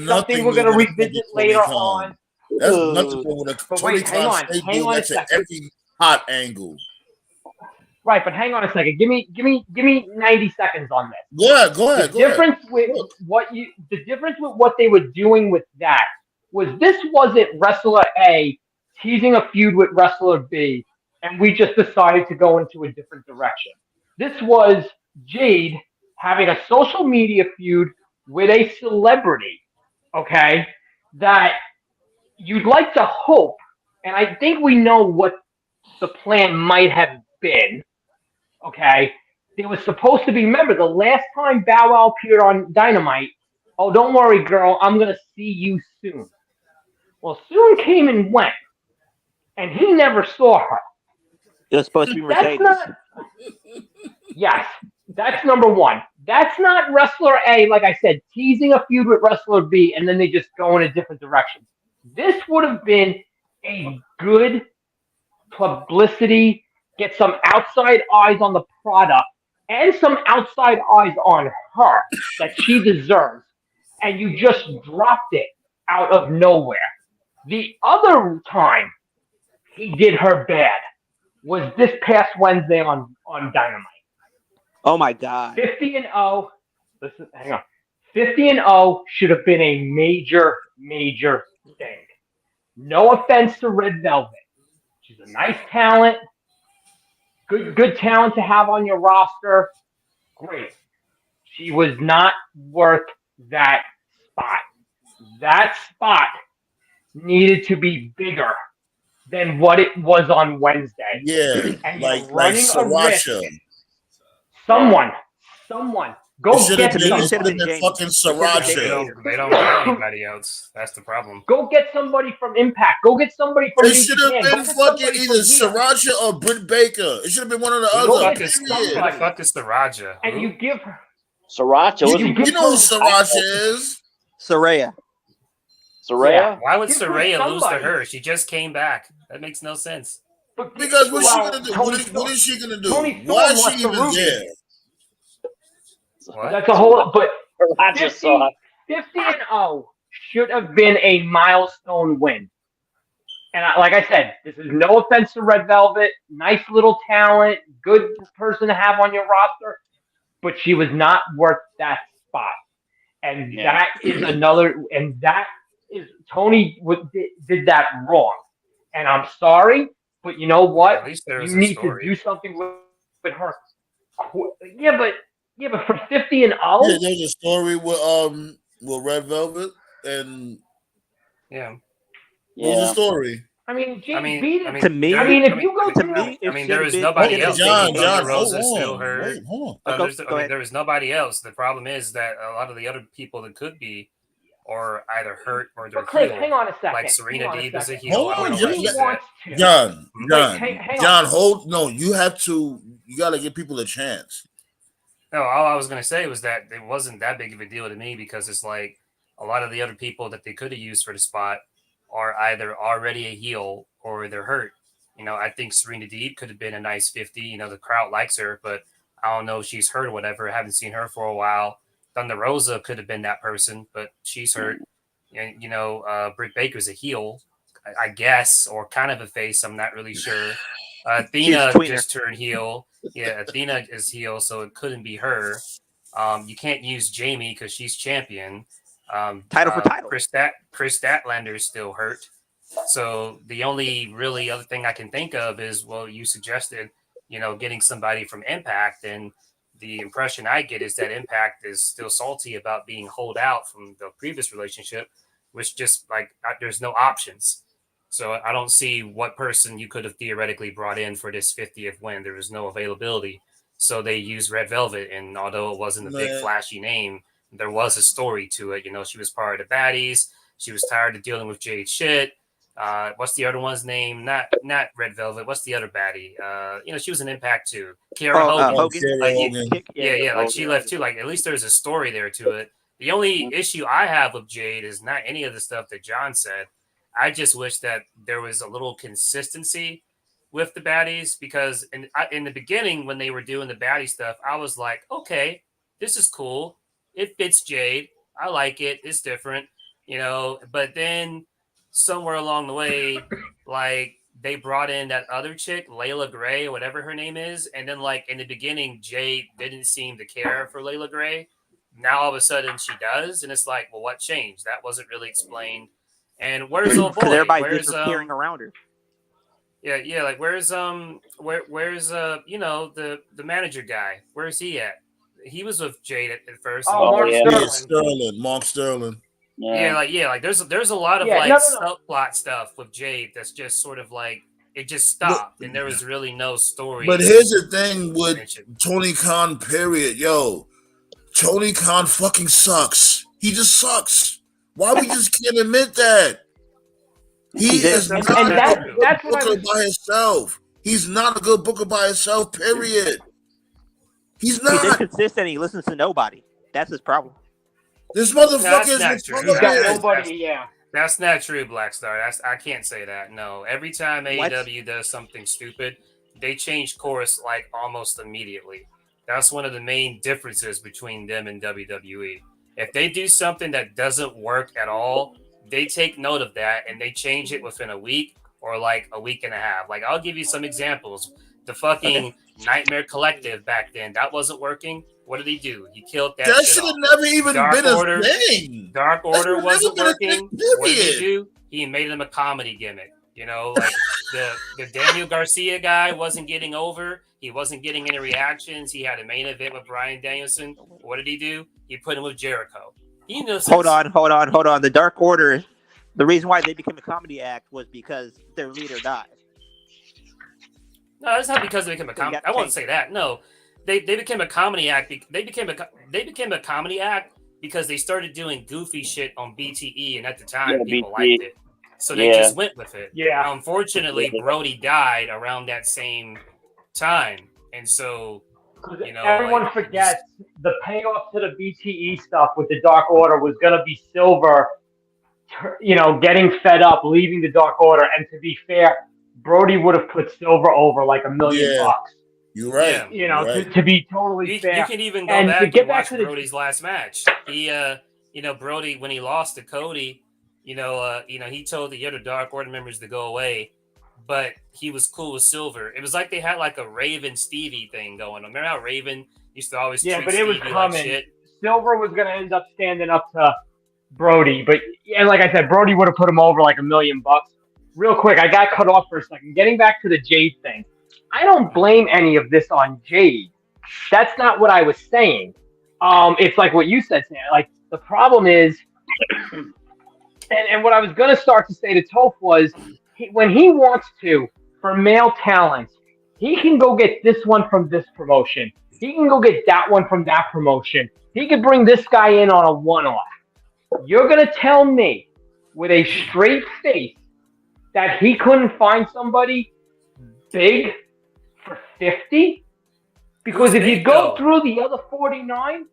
something we're going to revisit later on. That's nothing but a Tony Khan hang on a second. Every hot angle. Right, but hang on a second. Give me 90 seconds on this. Go ahead. The difference with what they were doing with that was this wasn't wrestler A teasing a feud with wrestler B, and we just decided to go into a different direction. This was Jade having a social media feud with a celebrity, okay, that you'd like to hope, and I think we know what the plan might have been, okay? There was supposed to be, remember, the last time Bow Wow appeared on Dynamite, oh, don't worry, girl, I'm going to see you soon. Well, soon came and went, and he never saw her. It was supposed to be Mercedes. Yes, that's number one. That's not wrestler A, like I said, teasing a feud with wrestler B, and then they just go in a different direction. This would have been a good publicity, get some outside eyes on the product, and some outside eyes on her that she deserves, and you just dropped it out of nowhere. The other time he did her bad was this past Wednesday on Dynamite. Oh my God. 50-0. Listen, hang on. 50-0 should have been a major thing. No offense to Red Velvet. She's a nice talent. Good talent to have on your roster. Great. She was not worth that spot. That spot needed to be bigger than what it was on Wednesday. Yeah, and like Sriracha. Someone go get somebody. It should have been fucking Sriracha. They don't have anybody else. That's the problem. Go get somebody from Impact. Go get somebody from. It should have been fucking either Sriracha or Britt Baker. It should have been one of the other. Who the fuck is Sriracha? And you give her Sriracha. You know who Sriracha is? Saraya. Saraya? Why would Saraya lose to her? She just came back. That makes no sense. Because what's she gonna do? What is she gonna do? Why is she even there? What? That's a whole. But Roger saw. 50-0 should have been a milestone win. And like I said, this is no offense to Red Velvet. Nice little talent, good person to have on your roster, but she was not worth that spot. And that is another. And that is Tony did that wrong. And I'm sorry, but you know what? At least there was you need to do something with her. Yeah, but for 50 and 0, yeah, there's a story with Red Velvet and yeah. What was the story? I mean, to me, if you go to me, there was nobody else. John, Rosa still hurt. Hold on. There was nobody else. The problem is that a lot of the other people that could be are either hurt or they're Chris, hang on a second. Like Serena Deeb is a heel. Hold on, John, hold. No, you got to give people a chance. No, all I was going to say was that it wasn't that big of a deal to me because it's like a lot of the other people that they could have used for the spot are either already a heel or they're hurt. I think Serena Deeb could have been a nice 50. The crowd likes her, but I don't know if she's hurt or whatever. I haven't seen her for a while. Thunder Rosa could have been that person, but she's hurt. And, Britt Baker's a heel, I guess, or kind of a face. I'm not really sure. Athena just turned heel. Yeah, Athena is heel, so it couldn't be her. You can't use Jamie because she's champion. Title for title. Chris Statlander is still hurt. So the only really other thing I can think of is, well, you suggested, getting somebody from Impact. And the impression I get is that Impact is still salty about being holed out from the previous relationship, which just there's no options. So I don't see what person you could have theoretically brought in for this 50th win. There was no availability. So they used Red Velvet. And although it wasn't a big flashy name, there was a story to it. She was part of the baddies. She was tired of dealing with Jade shit. What's the other one's name? Not Red Velvet. What's the other baddie? She was an Impact too. Kiera Hogan. Yeah. She left too. At least there's a story there to it. The only issue I have with Jade is not any of the stuff that John said. I just wish that there was a little consistency with the baddies because in the beginning when they were doing the baddie stuff, I was like, okay, this is cool. It fits Jade. I like it. It's different, but then somewhere along the way, they brought in that other chick, Layla Gray or whatever her name is. And then in the beginning, Jade didn't seem to care for Layla Gray. Now all of a sudden she does. And it's like, well, what changed? That wasn't really explained. And where's old boy? Because everybody's disappearing around her. Yeah. Where's the manager guy? Where's he at? He was with Jade at first. Mark Sterling. Yeah. There's a lot of subplot stuff with Jade that's just sort of it just stopped and there was really no story. But here's the thing with Tony Khan, period. Yo, Tony Khan fucking sucks. He just sucks. Why we just can't admit that? He is not a good booker by himself. He's not a good booker by himself, period. He's not. He's inconsistent. He listens to nobody. That's his problem. This motherfucker is nobody. Yeah, that's not true, Black Star. I can't say that. No, every time AEW does something stupid, they change course almost immediately. That's one of the main differences between them and WWE. If they do something that doesn't work at all, they take note of that and they change it within a week or a week and a half. I'll give you some examples. The fucking Nightmare Collective back then, that wasn't working. What did he do? He killed that shit. That should have never even been a thing. Dark Order wasn't working. What did he do? He made him a comedy gimmick. The Daniel Garcia guy wasn't getting over. He wasn't getting any reactions. He had a main event with Bryan Danielson. What did he do? He put him with Jericho. Hold on. The Dark Order, the reason why they became a comedy act was because their leader died. No, that's not because they became a comedy. I won't say that. No, they became a comedy act. They became a comedy act because they started doing goofy shit on BTE, and at the time people liked it, so they just went with it. Yeah. Unfortunately, Brody died around that same time, and so everyone forgets the payoff to the BTE stuff with the Dark Order was going to be Silver, getting fed up, leaving the Dark Order, and to be fair, Brody would have put Silver over $1 million. You're right. Yeah. To be totally fair. You can even go back and watch Brody's last match. He, Brody, when he lost to Cody, he told the other Dark Order members to go away, but he was cool with Silver. It was like they had like a Raven Stevie thing going on. Remember how Raven used to always treat but it was Stevie coming. Like shit? Silver was going to end up standing up to Brody, and like I said, Brody would have put him over like $1 million. Real quick, I got cut off for a second. Getting back to the Jade thing, I don't blame any of this on Jade. That's not what I was saying. It's like what you said, Sam. Like the problem is, and what I was going to start to say to Toph was, when he wants to, for male talent, he can go get this one from this promotion. He can go get that one from that promotion. He could bring this guy in on a one-off. You're going to tell me with a straight face that he couldn't find somebody big for 50? Because if you go through the other 49,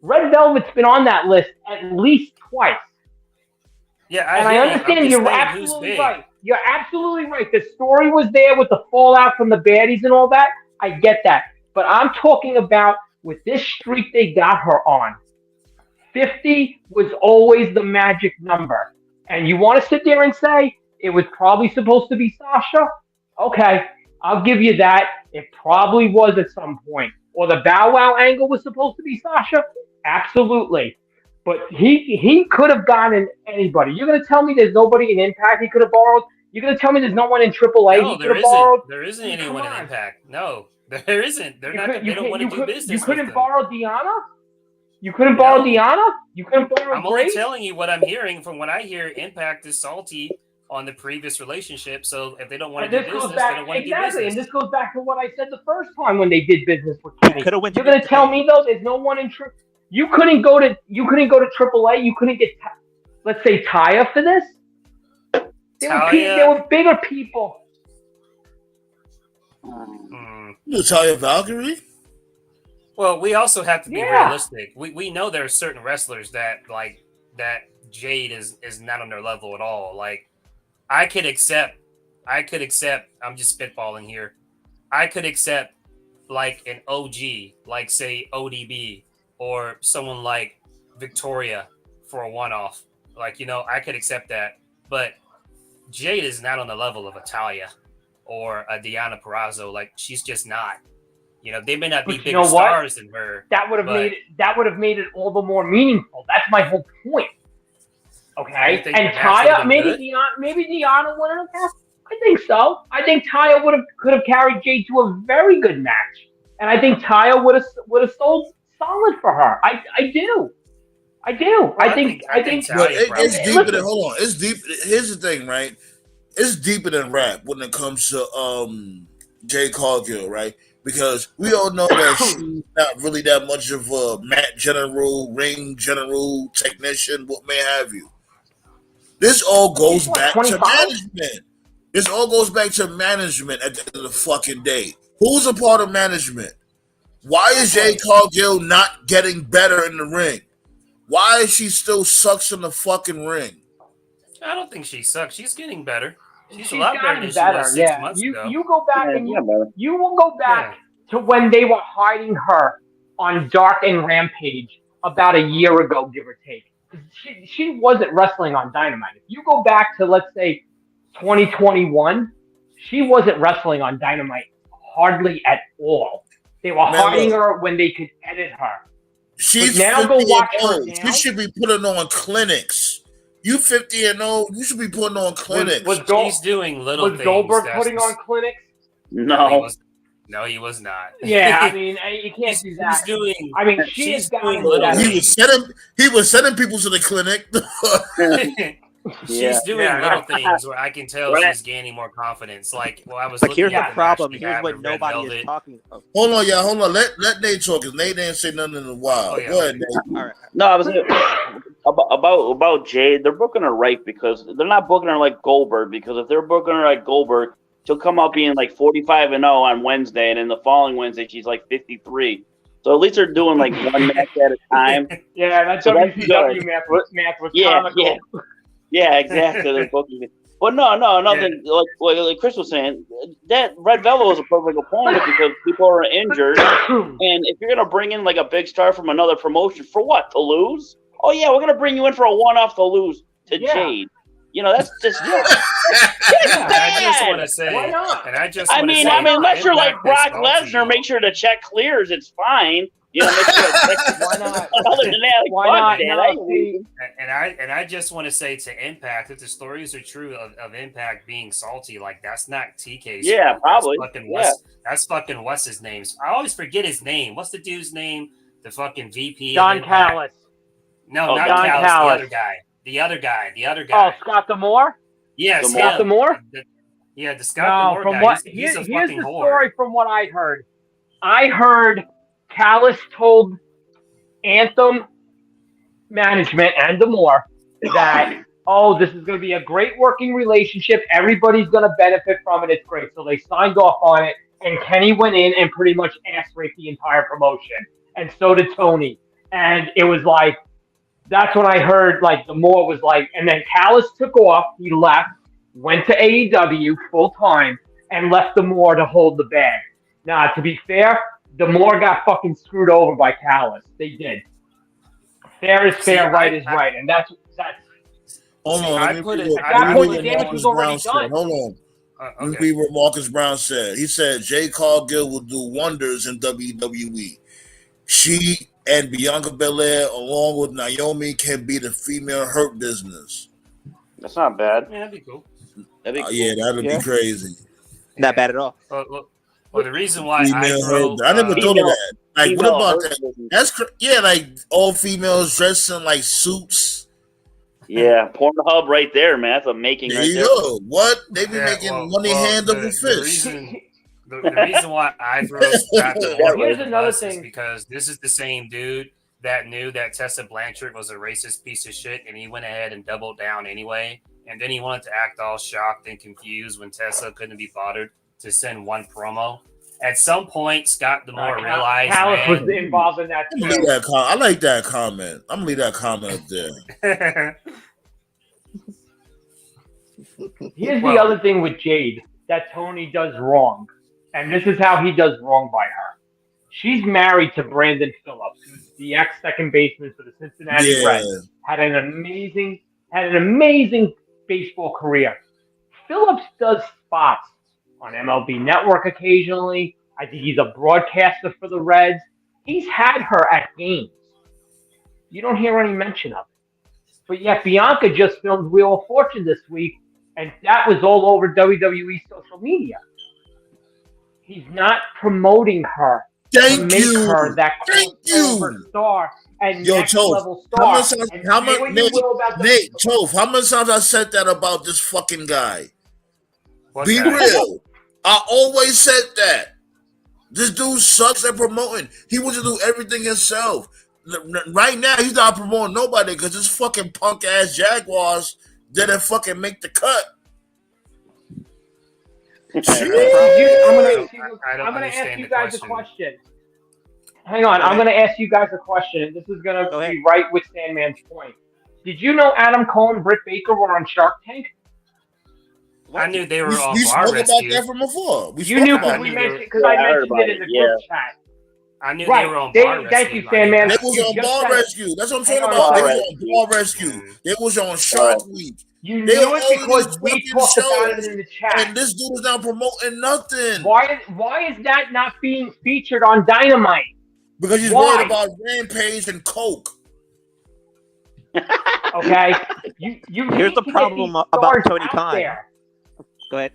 Red Velvet's been on that list at least twice. Yeah, I understand you're absolutely right. You're absolutely right. The story was there with the fallout from the baddies and all that. I get that. But I'm talking about with this streak they got her on. 50 was always the magic number. And you want to sit there and say it was probably supposed to be Sasha? Okay, I'll give you that. It probably was at some point. Or the Bow Wow angle was supposed to be Sasha? Absolutely. But he could have gotten anybody. You're going to tell me there's nobody in Impact he could have borrowed? You're going to tell me there's no one in AAA he could have borrowed? There isn't anyone in Impact. No, there isn't. They don't want to do business. You couldn't borrow Deanna? You couldn't borrow Deanna? You couldn't borrow I'm Grace? only telling you what I'm hearing. From what I hear, Impact is salty on the previous relationship. So if they don't want to do business, they don't want to do business. And this goes back to what I said the first time when they did business with Kenny. You're going to tell me though there's no one in you couldn't go to AAA. You couldn't get, let's say, Taya for this. There were bigger people. Taya Valkyrie. Well, we also have to be realistic. We know there are certain wrestlers that Jade is not on their level at all. Like I could accept. I'm just spitballing here. I could accept like an OG, like say ODB. Or someone like Victoria for a one-off. Like, I could accept that. But Jade is not on the level of a Talia or a Deanna Purrazzo. Like, she's just not. They may not be bigger stars than her. That would have made it all the more meaningful. That's my whole point. Okay? And Taya, maybe Deanna wouldn't have. I think so. I think Taya could have carried Jade to a very good match. And I think Taya would have sold solid for her. I do. Well, I think it's deeper than hold on. It's deep. Here's the thing, right? It's deeper than rap when it comes to Jade Cargill, right? Because we all know that she's not really that much of a mat general, ring general, technician, what may have you. This all goes back to management. This all goes back to management at the end of the fucking day. Who's a part of management? Why is Jade Cargill not getting better in the ring? Why is she still sucks in the fucking ring? I don't think she sucks. She's getting better. She's a lot better than she was 6 months ago. You go back you will go back to when they were hiding her on Dark and Rampage about a year ago, give or take. She wasn't wrestling on Dynamite. If you go back to, let's say, 2021, she wasn't wrestling on Dynamite hardly at all. They were hiding her when they could edit her. She's now go watch her now. She should be putting on clinics. You 50 and old, you should be putting on clinics. She's doing little things. Was Goldberg putting on clinics? No. No, he was not. Yeah, I mean, you can't do that. She's doing little things. He was sending people to the clinic. She's doing little things where I can tell she's gaining more confidence. Like, I was. But here's the problem. Here's what nobody is talking about. Hold on, y'all. Hold on. Let Nate talk, because Nate didn't say nothing in a while. Go ahead, Nate. All right. No, I was about Jade. They're booking her right because they're not booking her like Goldberg. Because if they're booking her like Goldberg, she'll come out being like 45-0 on Wednesday, and then the following Wednesday she's like 53. So at least they're doing like one match at a time. Yeah, that's WCW math was comical. Yeah, exactly. They're booking it. But nothing like Chris was saying. That Red Velvet was a perfect opponent because people are injured, and if you're gonna bring in like a big star from another promotion for what, to lose? Oh yeah, we're gonna bring you in for a one-off to lose to Jade. That's just I just want to say, why not? And I mean, unless you're like Brock Lesnar, make sure the check clears. It's fine. Make sure why not? Other than that, why not? And I just want to say to Impact, if the stories are true of Impact being salty, like that's not TK's. Yeah, fault. probably. That's fucking what's his name? I always forget his name. What's the dude's name? The fucking VP. Don Callis. No, not Don Callis. Callis. The other guy. Oh, Scott D'Amore? Yeah, Scott D'Amore? The Scott D'Amore guy. He's a here's fucking the whore. Story from what I heard. I heard Callis told Anthem management and D'Amore that, this is going to be a great working relationship. Everybody's going to benefit from it. It's great. So they signed off on it, and Kenny went in and pretty much ass-raped the entire promotion. And so did Tony. And it was like, that's when I heard, like, D'Amore was like, and then Callis took off. He left, went to AEW full-time, and left D'Amore to hold the bag. Now, to be fair, D'Amore got fucking screwed over by Callis. They did. Fair is fair, right is right. And that's hold on. Let me read was already done. Hold on. Let me read what Marcus Brown said. He said Jade Cargill will do wonders in WWE. She and Bianca Belair, along with Naomi, can be the female Hurt Business. That's not bad. Yeah, that'd be cool. Yeah, that'd be crazy. Not bad at all. Well, the reason why I never thought of that. Like, what about that? That's like all females dressed in like suits. Yeah, Pornhub right there, man. That's a making There right you there. go. What? They be making money hand over fist. The reason why I throw Scott Here's another thing. is because this is the same dude that knew that Tessa Blanchard was a racist piece of shit, and he went ahead and doubled down anyway. And then he wanted to act all shocked and confused when Tessa couldn't be bothered to send one promo. At some point, Scott D'Amore realized Callis was involved in that too. I like that comment. I'm gonna leave that comment up there. Here's the other thing with Jade that Tony does wrong, and this is how he does wrong by her. She's married to Brandon Phillips, who's the ex-second baseman for the Cincinnati Reds. Had an amazing baseball career. Phillips does spots on MLB Network occasionally. I think he's a broadcaster for the Reds. He's had her at games. You don't hear any mention of it. But yet Bianca just filmed Wheel of Fortune this week, and that was all over WWE social media. He's not promoting her to make her that star and next level star. How much times I said that about this fucking guy? Be real. I always said that. This dude sucks at promoting. He wants to do everything himself. Right now, he's not promoting nobody because this fucking punk ass Jaguars didn't fucking make the cut. I'm gonna ask you guys a question. Hang on, I'm gonna ask you guys a question, and this is gonna be right with Sandman's point. Did you know Adam Cole and Britt Baker were on Shark Tank? I knew they were on We Bar spoke Rescue. about that from before. You knew because I mentioned it in the group chat. I knew they were on Bar Rescue. Thank you, Sandman. They was on Bar Rescue. That's what I'm talking about. They was on Bar Rescue. They was on Shark Week. You knew it because we talked about it in the chat. And this dude is not promoting nothing. Why is that not being featured on Dynamite? Because he's worried about Rampage and Coke. Okay. Here's the problem about Tony Khan. Go ahead.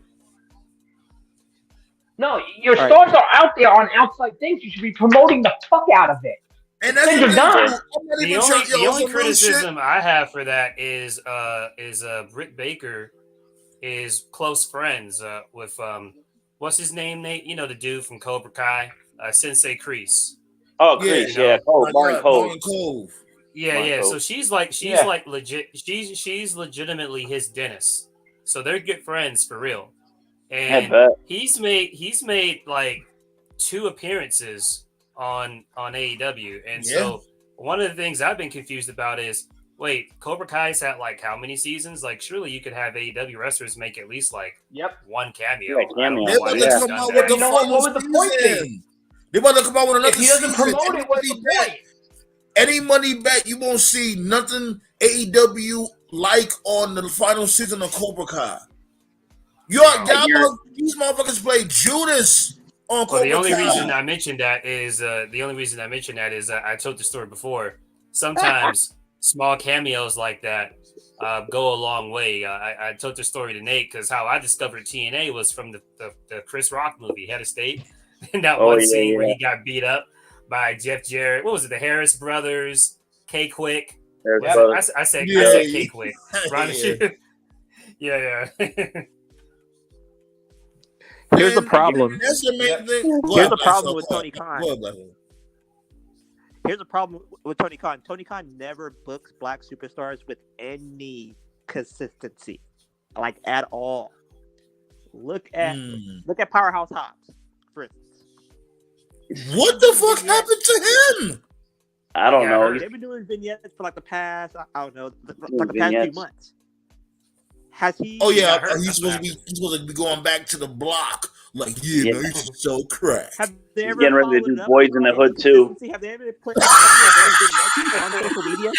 No, your stars are out there on outside things. You should be promoting the fuck out of it. And that's the only criticism I have for that is Britt Baker is close friends with what's his name, Nate? You know, the dude from Cobra Kai, Sensei Kreese. Oh, Kreese, yeah. Barn Cove. Yeah. So she's legit. She's legitimately his dentist. So they're good friends for real. And he's made like 2 appearances on AEW. And so one of the things I've been confused about is wait, Cobra Kai's had like how many seasons? Like, surely you could have AEW wrestlers make at least like one cameo. Yeah, cameo. They're about to come out with the what would the point be? They're about to come out with another If he doesn't season. promote it, what's the point? Any money back, you won't see nothing AEW like on the final season of Cobra Kai. These motherfuckers play Judas on Cobra Kai. The only reason I mentioned that is I told the story before. Sometimes small cameos like that go a long way. I told the story to Nate because how I discovered TNA was from the Chris Rock movie, Head of State, and that scene where he got beat up by Jeff Jarrett. What was it? The Harris Brothers, K Quick. I said K Quick. Yeah. Here's the problem. That's the main thing. Here's the problem with Tony Khan. Here's the problem with Tony Khan. Tony Khan never books black superstars with any consistency, like at all. Look at Powerhouse Hobbs, for instance. What the fuck happened to him? I don't know. They've been doing vignettes for like the past, I don't know, like the past few months. Has he? Oh yeah, he's supposed to be going back to the block. Like, man, you should sell crack. Have they ever getting ready to do Boys in the Hood too. Have they ever put on social media?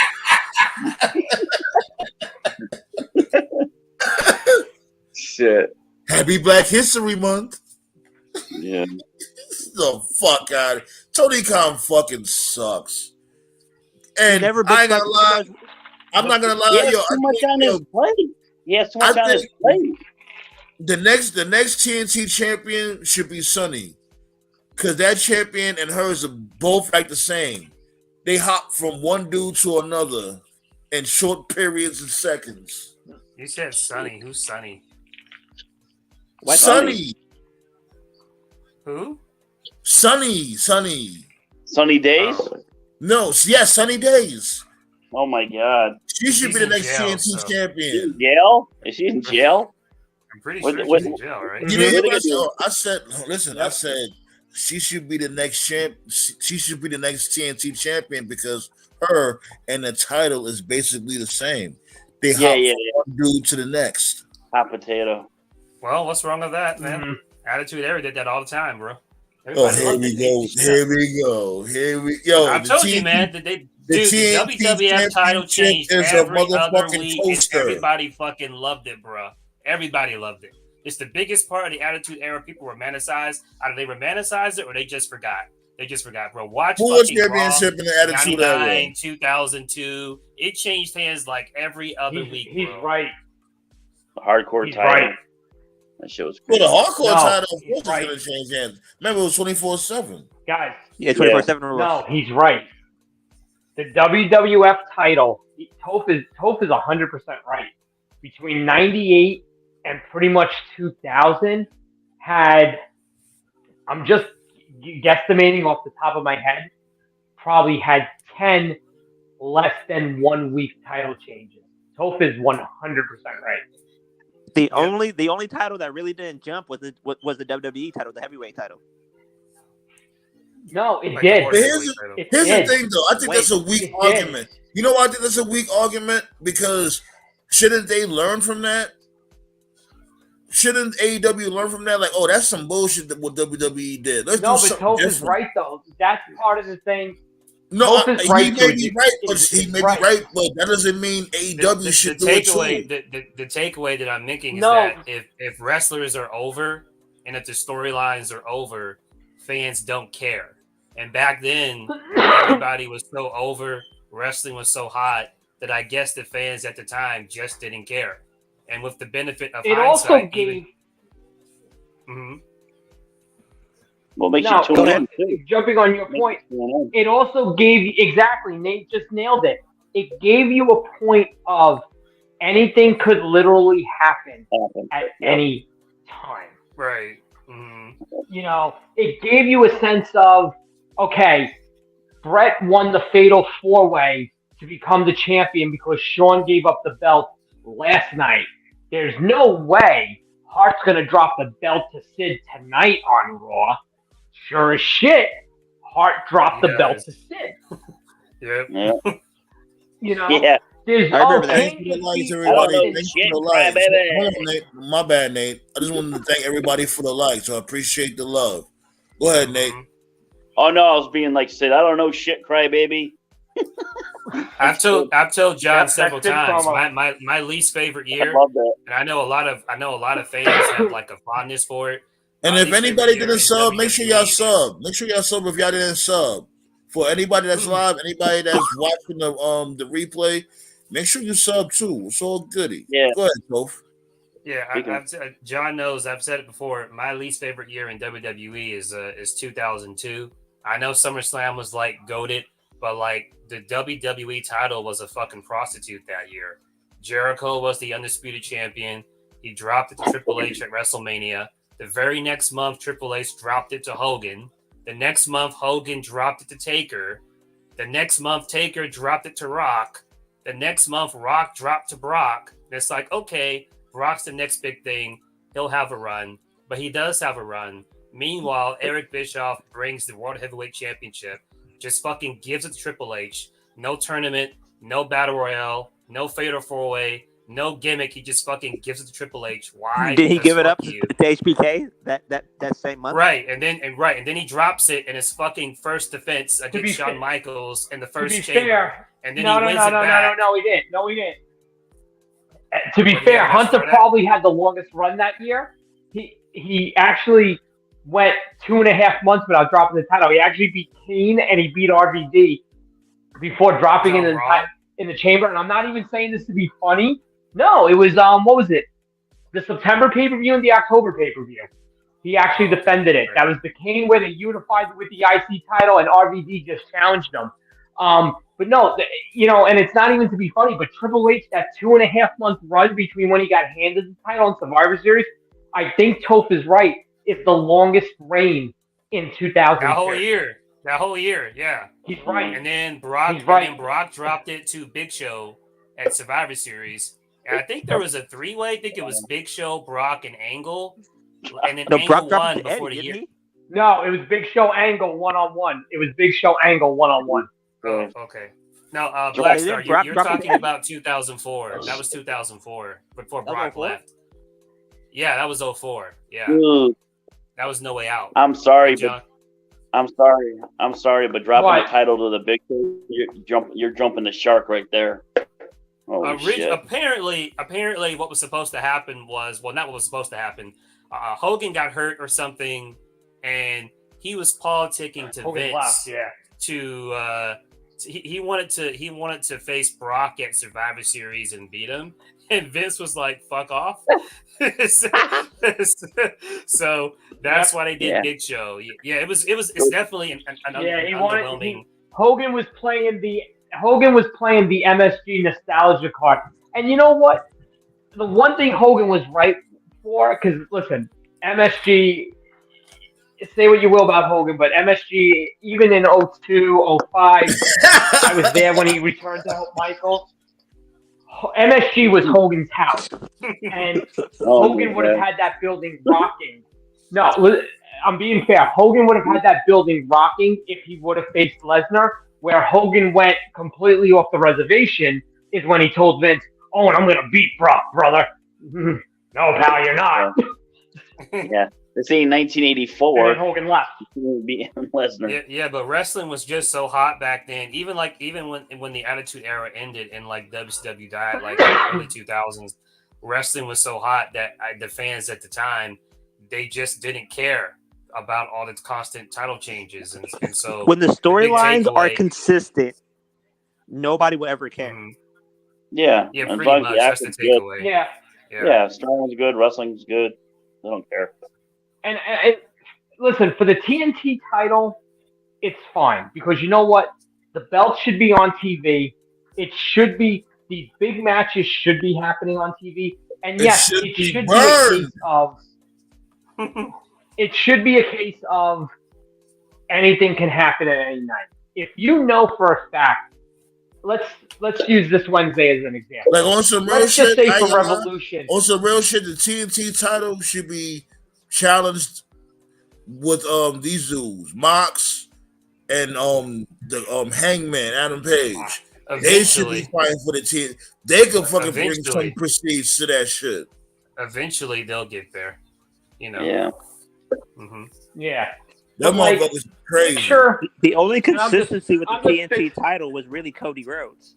Shit. Happy Black History Month. Yeah. The fuck out of it. Tony Khan fucking sucks. And I ain't gonna lie. I'm not gonna lie. He has too much on his plate. He has too much on his plate. The next TNT champion should be Sunny. Because that champion and hers are both like the same. They hop from one dude to another in short periods of seconds. You said Sunny. Who's Sunny? What? Sunny. Who? Sunny. Sunny Days? No, yes, Sunny Days. Oh my god. She should be the next TNT champion. She's in jail? Is she in jail? I'm pretty sure she's in jail, right? You didn't hear what I said? I said she should be the next champ. She should be the next TNT champion because her and the title is basically the same. They hop from one dude to the next. Hot potato. Well, what's wrong with that, man? Mm-hmm. Attitude Era did that all the time, bro. Here we go. I told you, man. The WWF title changed every other week, and everybody fucking loved it, bro. Everybody loved it. It's the biggest part of the Attitude Era. People romanticized. Either they romanticized it or they just forgot. Bro. Watch who was championship in the Attitude Era? 2002. It changed hands like every other week. He's right. The hardcore title. Right. That shit was crazy. Well, the hardcore title was going to change hands. Remember, it was 24/7. Guys. Yeah, 24/7. No, he's right. The WWF title, Toph is 100% right. Between 98 and pretty much 2000 I'm just guesstimating off the top of my head, probably had 10 less than 1 week title changes. Toph is 100% right. The only title that really didn't jump was the WWE title, the heavyweight title. No, it did. Here's the thing, though. I think that's a weak argument. You know why I think that's a weak argument? Because shouldn't they learn from that? Shouldn't AEW learn from that? Like, oh, that's some bullshit that what WWE did. Let's do something Toph different. Is right, though. That's part of the thing. No, he may be right, but that doesn't mean AEW should do it too. The takeaway that I'm making is that if wrestlers are over and if the storylines are over, fans don't care. And back then, everybody was so over, wrestling was so hot that I guess the fans at the time just didn't care. And with the benefit of hindsight, also gave. What makes you tune in too? Jumping on your point, it also gave exactly. Nate just nailed it. It gave you a point of anything could literally happen at any time. Right. Mm-hmm. You know, it gave you a sense of, okay, Brett won the fatal 4-way to become the champion because Shawn gave up the belt last night. There's no way Hart's going to drop the belt to Sid tonight on Raw. Sure as shit, Hart dropped the belt to Sid. Yeah. You know? Yeah. I remember that. Thanks for the likes, everybody. Thanks for the likes. Hold on, Nate. My bad, Nate. I just wanted to thank everybody for the likes. So I appreciate the love. Go ahead, Nate. Oh no, I was being like Sid. I don't know shit, crybaby. I've told John several times my least favorite year, and I know a lot of fans have like a fondness for it. And if anybody didn't sub, make sure y'all sub. Make sure y'all sub if y'all didn't sub. For anybody that's live, anybody that's watching the replay, make sure you sub too. It's all goody. Yeah. Go ahead, Toph. Yeah, John knows. I've said it before. My least favorite year in WWE is 2002. I know SummerSlam was like goated, but like the WWE title was a fucking prostitute that year. Jericho was the undisputed champion. He dropped it to Triple H at WrestleMania. The very next month, Triple H dropped it to Hogan. The next month, Hogan dropped it to Taker. The next month, Taker dropped it to Rock. The next month, Rock dropped to Brock. And it's like, okay, Brock's the next big thing. He'll have a run, but he does have a run. Meanwhile, Eric Bischoff brings the World Heavyweight Championship, just fucking gives it to Triple H. No tournament, no battle royale, no fatal four-way, no gimmick. He just fucking gives it to Triple H. Why? Did he give it up to HBK that same month? Right, and then he drops it in his fucking first defense against Shawn Michaels in the first chamber. And then he wins it back. No, he didn't. To be fair, Hunter probably had the longest run that year. He actually went 2.5 months without dropping the title. He actually beat Kane and he beat RVD before dropping in the chamber. And I'm not even saying this to be funny. No, it was what was it? The September pay-per-view and the October pay-per-view. He actually defended it. That was the Kane where they unified with the IC title and RVD just challenged him. But no, and it's not even to be funny, but Triple H, that 2.5 month run between when he got handed the title in Survivor Series, I think Toph is right. It's the longest reign in 2000. That whole year, yeah. He's right. And then Brock dropped it to Big Show at Survivor Series. And I think there was a 3-way. I think it was Big Show, Brock, and Angle. And then Angle won before the year. No, it was Big Show Angle 1-on-1. It was Big Show Angle 1-on-1. Oh, okay. Now, Black Star, you're talking about 2004. That was 2004 before Brock left. Yeah, that was 04. Yeah. Dude. That was No Way Out. I'm sorry, but dropping the title to the Big Show, you're jumping the shark right there. Shit. Apparently, what was supposed to happen was not what was supposed to happen. Hogan got hurt or something, and he was politicking to Hogan Vince. Left, yeah. He wanted to face Brock at Survivor Series and beat him, and Vince was like, "Fuck off." So that's why they did Big Show. Yeah, it's definitely an underwhelming. Hogan was playing the MSG nostalgia card, and you know what? The one thing Hogan was right for, because listen, MSG. Say what you will about Hogan, but MSG, even in 02, 05, I was there when he returned to help Michael. MSG was Hogan's house, and Hogan would have had that building rocking. No, I'm being fair. Hogan would have had that building rocking if he would have faced Lesnar. Where Hogan went completely off the reservation is when he told Vince, "Oh, and I'm going to beat Brock, brother." No, pal, you're not. Yeah. This ain't 1984. And Hogan left. Lesnar. Yeah, but wrestling was just so hot back then. Even when the Attitude Era ended and like WCW died, like in the early 2000s, wrestling was so hot that the fans at the time, they just didn't care about all the constant title changes, and so when the storylines are consistent, nobody will ever care. Mm-hmm. Yeah, pretty much. That's the takeaway. Yeah. Storylines good, wrestling's good. They don't care. And listen, for the TNT title, it's fine because you know what? The belt should be on TV. It should be, these big matches should be happening on TV. And yes, it should be a case of it should be a case of anything can happen at any night. If you know for a fact, let's use this Wednesday as an example. Like on some real let's shit, just say for Revolution. On some real shit, the TNT title should be challenged with these dudes, Mox and the Hangman, Adam Page. They should be fighting for the team. They could fucking bring some prestige to that shit. Eventually, they'll get there. You know. Yeah. Mm-hmm. Yeah. That motherfucker's crazy. Sure. The only consistency with the TNT title was really Cody Rhodes.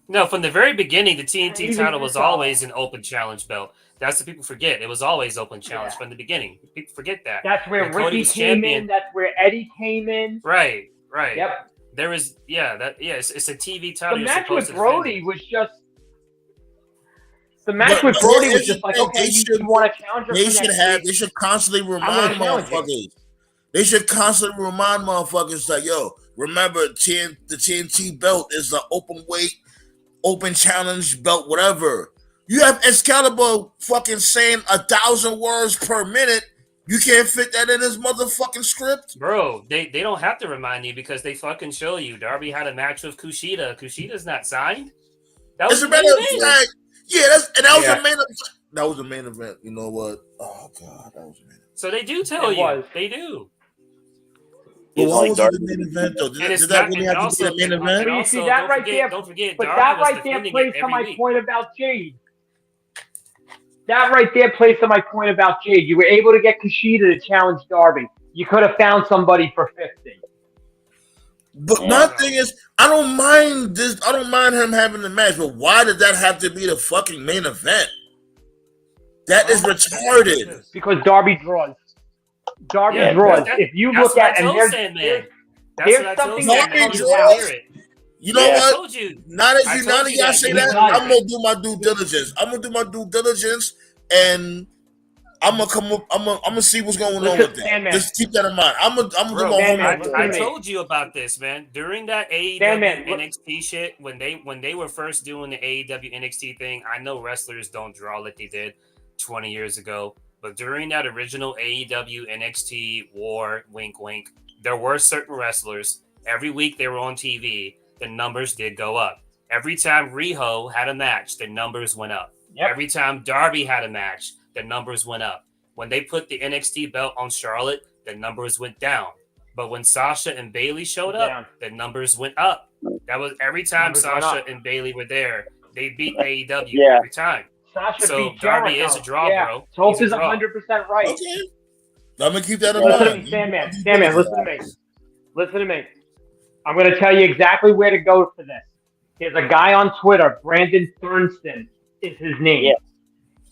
No, from the very beginning, the TNT title was always an open challenge belt. That's what people forget. It was always open challenge from the beginning. People forget that. That's where Ricky came in. That's where Eddie came in. Right. Yep. There is, it's a TV title. The match with Brody was just. The match with Brody was just like, okay, you want to challenge her? They should constantly remind motherfuckers. They should constantly remind motherfuckers like, yo, remember the TNT belt is the open weight, open challenge belt, whatever. You have Excalibur fucking saying 1,000 words per minute. You can't fit that in his motherfucking script? Bro, they don't have to remind you because they fucking show you. Darby had a match with Kushida. Kushida's not signed. That was a main event. Yeah, that was a main event. That was a main event. You know what? Oh, God, that was a main event. So they do tell you. They do. But why was it the main event, though? Did that really have to be the main event? But you see, that right there, don't forget, but that right there plays to my point about Jade. That right there plays to my point about Jade. You were able to get Kushida to challenge Darby. You could have found somebody for 50. But my thing is, I don't mind this. I don't mind him having the match, but why did that have to be the fucking main event? That is retarded. Because Darby draws. Darby draws. If you look at and there's something that comes out. You know what? Now that y'all say that, I'm gonna do my due diligence. And I'm gonna come up. I'm gonna see what's going on with that. Just keep that in mind. I'm gonna do my homework. I told you about this, man. During that AEW NXT shit, when they were first doing the AEW NXT thing, I know wrestlers don't draw like they did 20 years ago, but during that original AEW NXT war, wink wink, there were certain wrestlers. Every week they were on TV. The numbers did go up. Every time Riho had a match, the numbers went up. Yep. Every time Darby had a match, the numbers went up. When they put the NXT belt on Charlotte, the numbers went down. But when Sasha and Bayley showed up, the numbers went up. That was every time Sasha and Bayley were there, they beat AEW every time. Sasha so Darby is a draw, bro. Toph is 100% right. Okay. I'm gonna keep that in mind. Listen to me, Sandman, listen to me. Listen to me. I'm going to tell you exactly where to go for this. There's a guy on Twitter, Brandon Thurston is his name.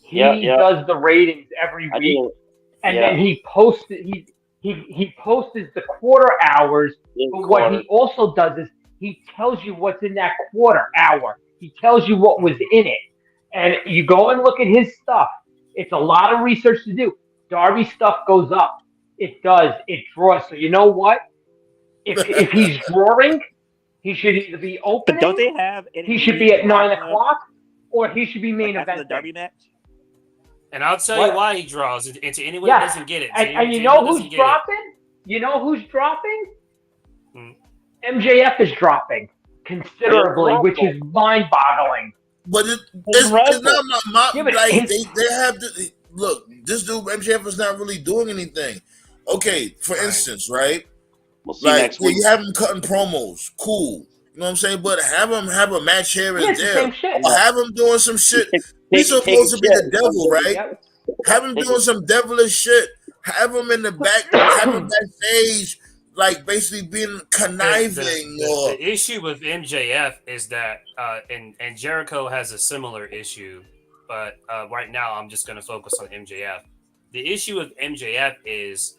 Yeah. He does the ratings every week, and then he posts he posts the quarter hours. But what he also does is he tells you what's in that quarter hour. He tells you what was in it, and you go and look at his stuff. It's a lot of research to do. Darby stuff goes up. It does. It draws. So you know what? If he's drawing, he should either be opening. But don't they have? He should be at 9 o'clock, or he should be main event. The Darby match. And I'll tell you why he draws. And to anyone who doesn't get it, and you know who's dropping? You know who's dropping? MJF is dropping considerably, which is mind-boggling. But it's not my like they have to look. This dude MJF is not really doing anything. Okay, for instance, right? We'll see next week. You have him cutting promos, cool. You know what I'm saying? But have him have a match here and there. Or have him doing some shit. He's supposed to be the devil, right? Have him doing some devilish shit. Have him in the back, have him backstage, like basically being conniving. The issue with MJF is that, and Jericho has a similar issue, but right now I'm just going to focus on MJF. The issue with MJF is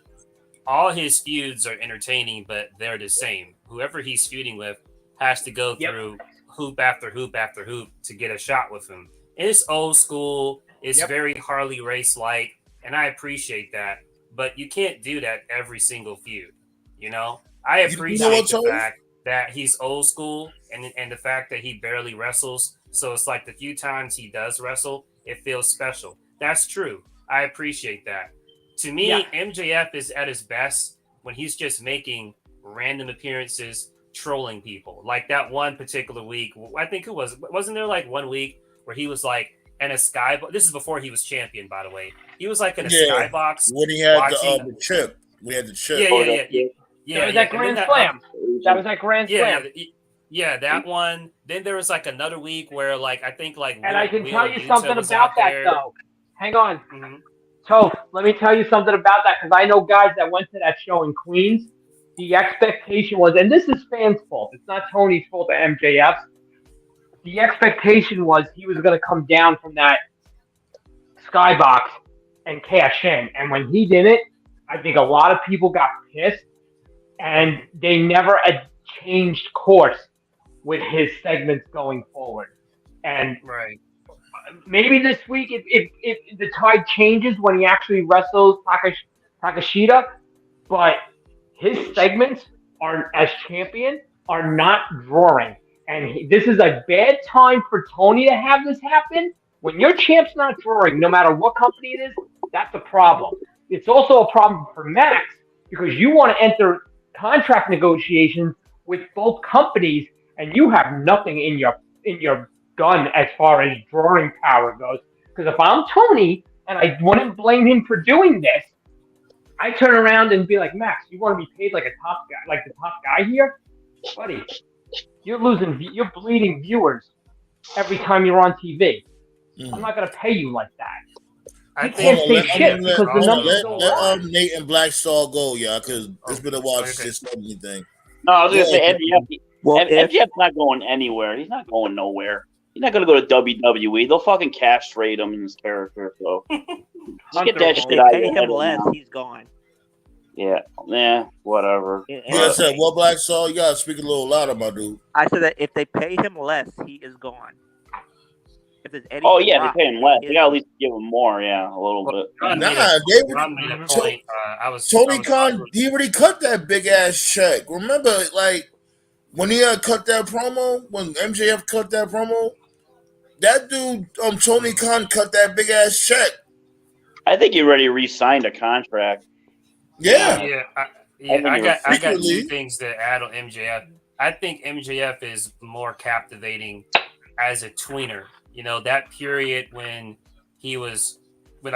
all his feuds are entertaining, but they're the same. Whoever he's feuding with has to go through hoop after hoop after hoop to get a shot with him. It's old school. It's very Harley Race-like, and I appreciate that. But you can't do that every single feud. You know, I appreciate the fact that he's old school and the fact that he barely wrestles. So it's like the few times he does wrestle, it feels special. That's true. I appreciate that. To me, MJF is at his best when he's just making random appearances, trolling people. Like that one particular week, I think wasn't there like 1 week where he was like in a skybox? This is before he was champion, by the way. He was like in a skybox when he had the chip. We had the chip. That was that Grand Slam. That was that Grand Slam. Yeah, that one. Then there was like another week where like I think like and I can tell you something about that though. Hang on, Toph, let me tell you something about that because I know guys that went to that show in Queens. The expectation was, and this is fans' fault. It's not Tony's fault or MJF's. The expectation was he was going to come down from that skybox and cash in, and when he did it, I think a lot of people got pissed, and they never changed course with his segments going forward. And maybe this week, if the tide changes when he actually wrestles Takashita, but his segments are as champion are not drawing. And this is a bad time for Tony to have this happen. When your champ's not drawing, no matter what company it is, that's a problem. It's also a problem for Max because you want to enter contract negotiations with both companies, and you have nothing in your gun as far as drawing power goes. Because if I'm Tony, and I wouldn't blame him for doing this, I turn around and be like, Max, you want to be paid like a top guy, like the top guy here, buddy? You're bleeding viewers every time you're on TV. I'm not gonna pay you like that. You can't say shit because the numbers don't lie. Let Nate and Blackstar go, y'all, because it's been a while since they said anything. No, I was gonna say MJF's not going anywhere. He's not going nowhere. He's not gonna go to WWE. They'll fucking castrate him in his character. So just get that shit out of your head. Less, he's gone. Yeah, whatever. Yeah, I said, what Blackstar? You gotta speak a little louder, my dude. I said that if they pay him less, he is gone. If there's any they pay him less. They gotta at least give him more, a little bit. Tony Khan, he already cut that big ass check. Remember, like when he cut that promo, when MJF cut that promo, that dude, Tony Khan cut that big ass check. I think he already re-signed a contract. I got two things to add on MJF. I think MJF is more captivating as a tweener. You know, that period when he was when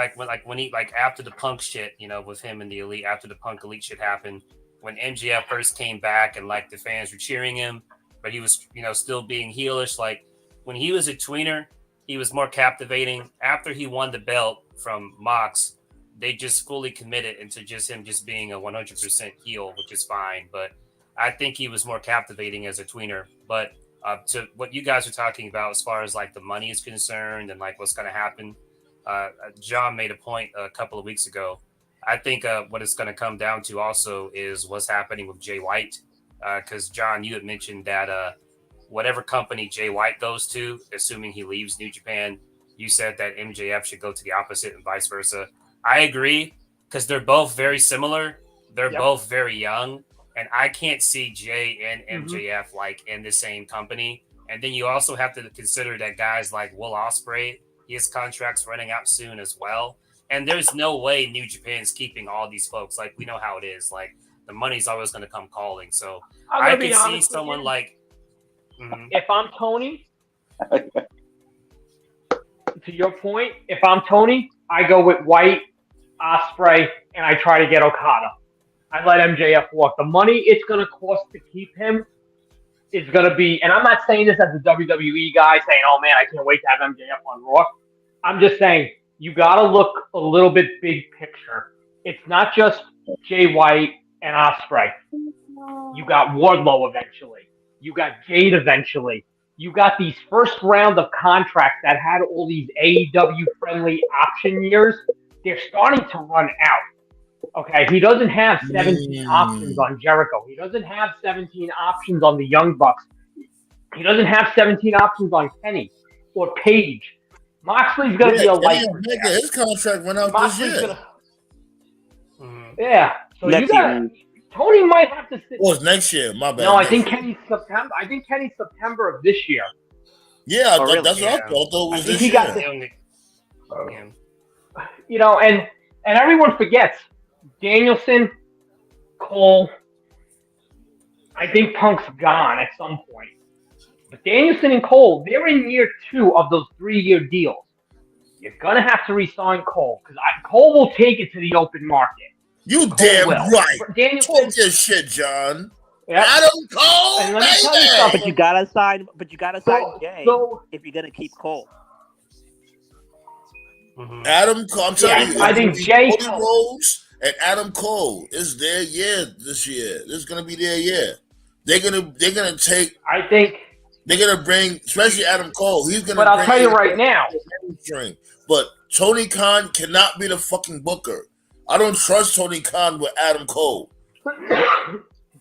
he after the Punk shit, you know, with him and the Elite, after the Punk Elite shit happened, when MJF first came back and like the fans were cheering him, but he was, you know, still being heelish. Like when he was a tweener, he was more captivating. After he won the belt from Mox, they just fully committed into just him just being a 100% heel, which is fine. But I think he was more captivating as a tweener. But to what you guys are talking about as far as like the money is concerned and like what's going to happen, John made a point a couple of weeks ago. I think what it's going to come down to also is what's happening with Jay White. Because John, you had mentioned that whatever company Jay White goes to, assuming he leaves New Japan, you said that MJF should go to the opposite and vice versa. I agree because they're both very similar. They're both very young, and I can't see Jay and MJF like in the same company. And then you also have to consider that guys like Will Ospreay, his contract's running out soon as well. And there's no way New Japan's keeping all these folks. Like we know how it is. Like the money's always going to come calling. So I can see someone like. If I'm Tony, to your point, if I'm Tony, I go with White, Ospreay, and I try to get Okada. I let MJF walk. The money it's going to cost to keep him is going to be, and I'm not saying this as a WWE guy saying, oh man, I can't wait to have MJF on Raw. I'm just saying, you got to look a little bit big picture. It's not just Jay White and Ospreay. You got Wardlow eventually. You got Jade eventually. You got these first round of contracts that had all these AEW-friendly option years. They're starting to run out. Okay, he doesn't have 17 options on Jericho. He doesn't have 17 options on the Young Bucks. He doesn't have 17 options on Kenny or Paige. Moxley's going to be a lifer. His contract went out this year. Yeah, so you got Tony might have to sit. Well, it's next year. My bad. No, I think Kenny's September. I think Kenny's September of this year. Yeah, that's what I thought. I thought it was this year. You know, and everyone forgets Danielson, Cole. I think Punk's gone at some point. But Danielson and Cole, they're in year 2 of those 3-year deals. You're going to have to re-sign Cole because Cole will take it to the open market. You Cole damn will. right. Danielson, talk your shit, John. Adam Cole, and let me tell you something. But you gotta sign Jay if you're gonna keep Cole. Mm-hmm. Adam Cole, I'm telling you, I think Jay Cody Rhodes and Adam Cole is their year this year. This is gonna be their year. They're gonna take. I think they're gonna bring, especially Adam Cole. He's gonna. But I'll tell you right now. But Tony Khan cannot be the fucking booker. I don't trust Tony Khan with Adam Cole.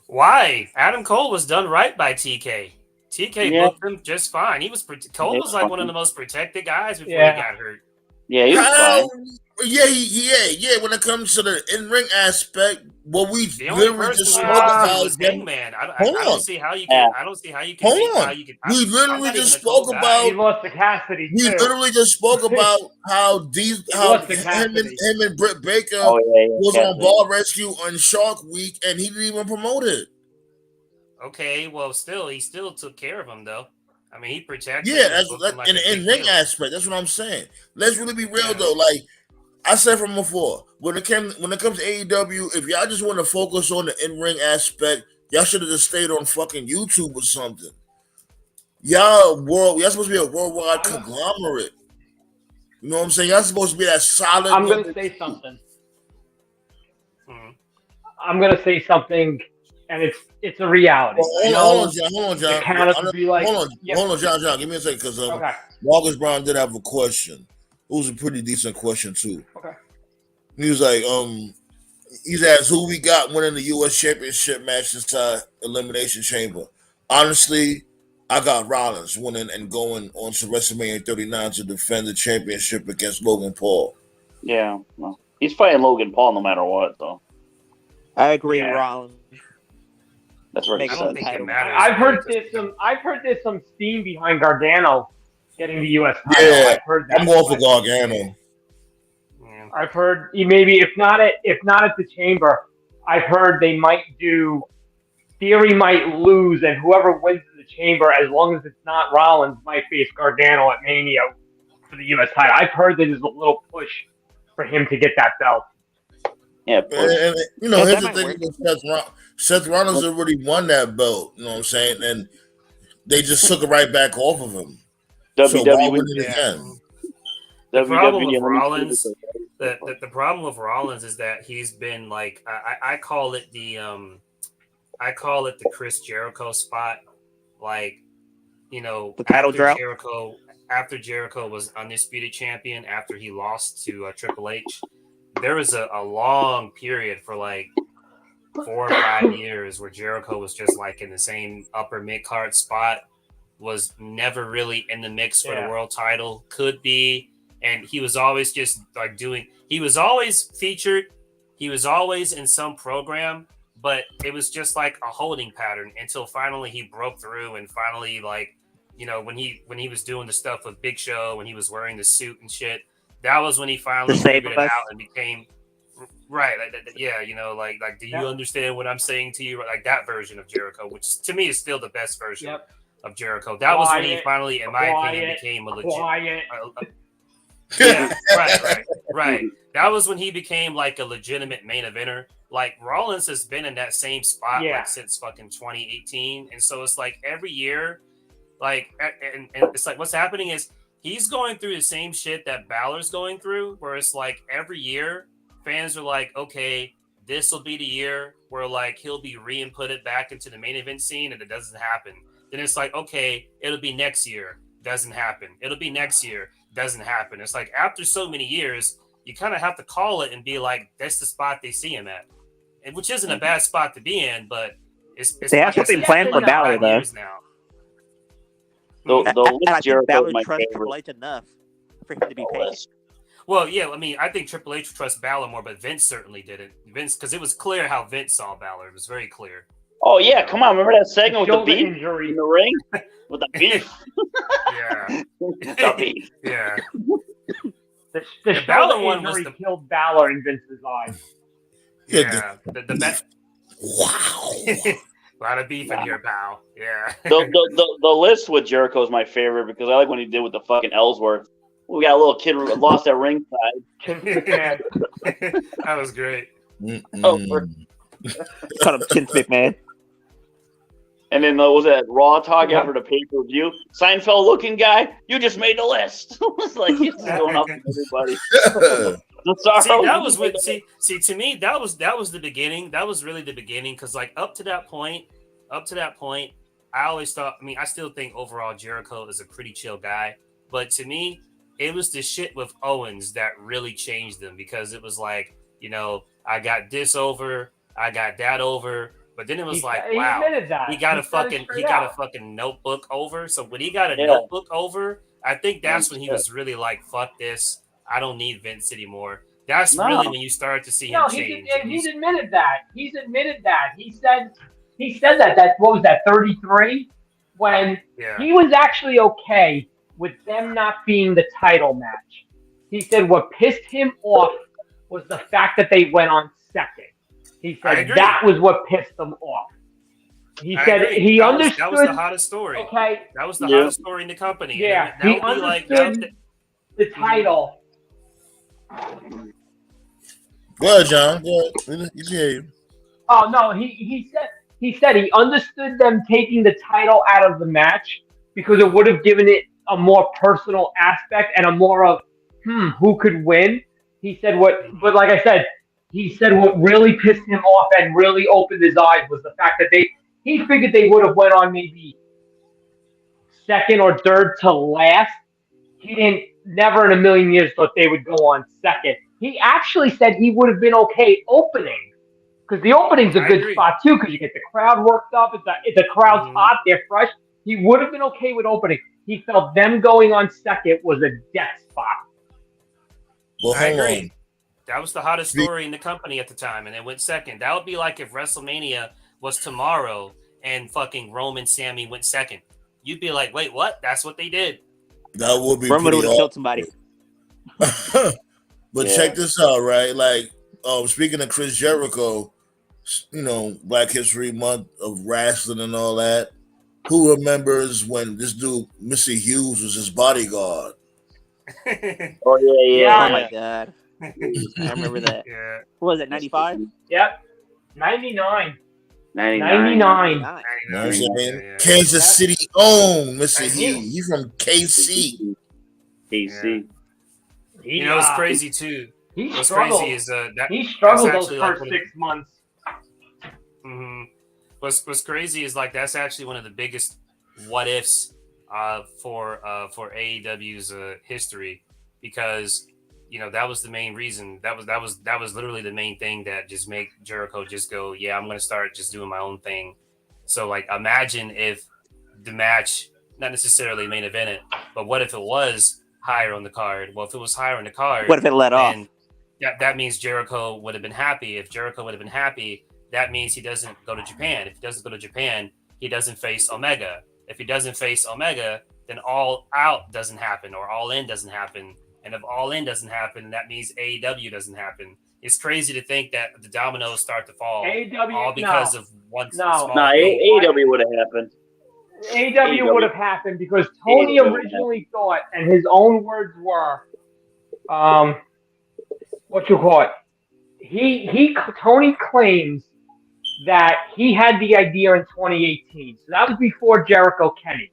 Why? Adam Cole was done right by TK. TK booked him just fine. Cole was like one of the most protected guys before he got hurt. Yeah, he was fine. Yeah. When it comes to the in-ring aspect, what we literally just spoke about is Hangman. I don't see how you can. I don't see how you can. Hold on. We literally just spoke about. He lost to Cassidy. We literally just spoke about how him and Britt Baker was on Bar Rescue on Shark Week, and he didn't even promote it. Okay, well, he still took care of him though. I mean, he protected. Yeah, that's like in the in-ring aspect. That's what I'm saying. Let's really be real though. Like I said from before, when it comes to AEW, if y'all just want to focus on the in-ring aspect, y'all should have just stayed on fucking YouTube or something. Y'all supposed to be a worldwide conglomerate. You know what I'm saying? Y'all supposed to be that solid. I'm gonna say something. I'm gonna say something. And it's a reality. Hold on, John. Hold on, John. Give me a second, because Marcus Brown did have a question. It was a pretty decent question too. Okay. He was like, he's asked who we got winning the U.S. Championship match inside Elimination Chamber. Honestly, I got Rollins winning and going on to WrestleMania 39 to defend the championship against Logan Paul. Yeah, well, he's fighting Logan Paul no matter what, though. I agree, Rollins. That's right. I don't think it matters. I've heard there's some steam behind Gargano getting the U.S. title. Yeah, I've heard that. I'm going for Gargano. Yeah. I've heard maybe if not at the Chamber, I've heard they might do. Theory might lose, and whoever wins the Chamber, as long as it's not Rollins, might face Gargano at Mania for the U.S. title. I've heard there's a little push for him to get that belt. Yeah, and here's the thing with Seth Rollins already won that belt. You know what I'm saying? And they just took it right back off of him. So why win it again? The problem with Rollins, the problem with Rollins is that he's been like I call it the Chris Jericho spot. Like, the title drought. After Jericho was undisputed champion, after he lost to Triple H, there was a long period for like 4 or 5 years where Jericho was just like in the same upper mid-card spot, was never really in the mix for the world title, could be, and he was always just like he was always featured, he was always in some program, but it was just like a holding pattern until finally he broke through, and finally, like, when he was doing the stuff with Big Show, when he was wearing the suit and shit, that was when he finally figured it out and became right. Like, do you understand what I'm saying to you? Like that version of Jericho, which to me is still the best version of Jericho. That was when he finally, in my opinion, became a legit. Right. That was when he became like a legitimate main eventer. Like Rollins has been in that same spot like since fucking 2018, and so it's like every year, like, and it's like what's happening is he's going through the same shit that Balor's going through, where it's like every year fans are like, okay, this will be the year where like he'll be re-inputted back into the main event scene, and it doesn't happen. Then it's like, okay, it'll be next year, doesn't happen. It'll be next year, doesn't happen. It's like after so many years, you kind of have to call it and be like, that's the spot they see him at, and which isn't a bad spot to be in, but it's they have something planned for Balor though. Now. I think Balor trusts Triple H enough for him to be paid. Well, yeah, I mean, I think Triple H trusts Balor more, but Vince certainly didn't. Vince, because it was clear how Vince saw Balor. It was very clear. Oh, yeah, come on. Remember that segment with the beef injury in the ring? With the beef? Yeah. The beef. Yeah. The Balor one was killed Balor in Vince's eyes. Yeah. The best. Wow. A lot of beef in here, pal. Yeah. The list with Jericho is my favorite because I like when he did with the fucking Ellsworth. We got a little kid lost at ringside. That was great. Call him Vince McMahon. And then was that Raw talk after the pay-per-view? Seinfeld looking guy, you just made the list. It was like he's going up to everybody. See, that was with see to me that was the beginning. That was really the beginning because like up to that point, I always thought. I mean, I still think overall Jericho is a pretty chill guy, but to me, it was the shit with Owens that really changed them because it was like, you know, I got this over, I got that over. But then it was wow, he got a fucking notebook over. So when he got a notebook over, I think that's when he was really like, fuck this. I don't need Vince anymore. That's really when you start to see him change. He's admitted that. He said that what was that, 33? When he was actually okay with them not being the title match. He said what pissed him off was the fact that they went on second. He said that was what pissed them off. He said he understood. That was the hottest story. Okay. That was the hottest story in the company. Yeah, he understood the title. Go ahead, John. Go ahead. You can hear you. Oh no, he said he understood them taking the title out of the match because it would have given it a more personal aspect and a more of who could win. He said but like I said. He said what really pissed him off and really opened his eyes was the fact that he figured they would have went on maybe second or third to last. He never in a million years thought they would go on second. He actually said he would have been okay opening because the opening's a good spot too because you get the crowd worked up. If the crowd's hot, they're fresh. He would have been okay with opening. He felt them going on second was a death spot. Well, I agree. That was the hottest story in the company at the time, and it went second. That would be like if WrestleMania was tomorrow and fucking Roman Sammy went second. You'd be like, wait, what? That's what they did. That would be Roman would have killed somebody. But check this out, right? Like, speaking of Chris Jericho, you know, Black History Month of Rasslin and all that. Who remembers when this dude, Missy Hughes, was his bodyguard? Oh, yeah. Oh, my God. I remember that. Yeah. What was it, 95? Yep. 99. 99. You know what I'm saying? Kansas City own Missy Hughes. He's from KC. KC. You know, it's crazy, too. What's crazy is he struggled those first 6 months. Mm-hmm. What's crazy is like that's actually one of the biggest what ifs for AEW's history because you know that was the main reason that was literally the main thing that just made Jericho just go, yeah, I'm gonna start just doing my own thing. So like imagine if the match not necessarily main evented, but what if it was higher on the card? Well, if it was higher on the card, what if it let off? That means Jericho would have been happy. If Jericho would have been happy, that means he doesn't go to Japan. If he doesn't go to Japan, he doesn't face Omega. If he doesn't face Omega, then All Out doesn't happen or All In doesn't happen. And if All In doesn't happen, that means AEW doesn't happen. It's crazy to think that the dominoes start to fall all because of one small thing. AEW would have happened. AEW would have happened because Tony originally thought, and his own words were, Tony claims that he had the idea in 2018. So that was before Jericho Kenny.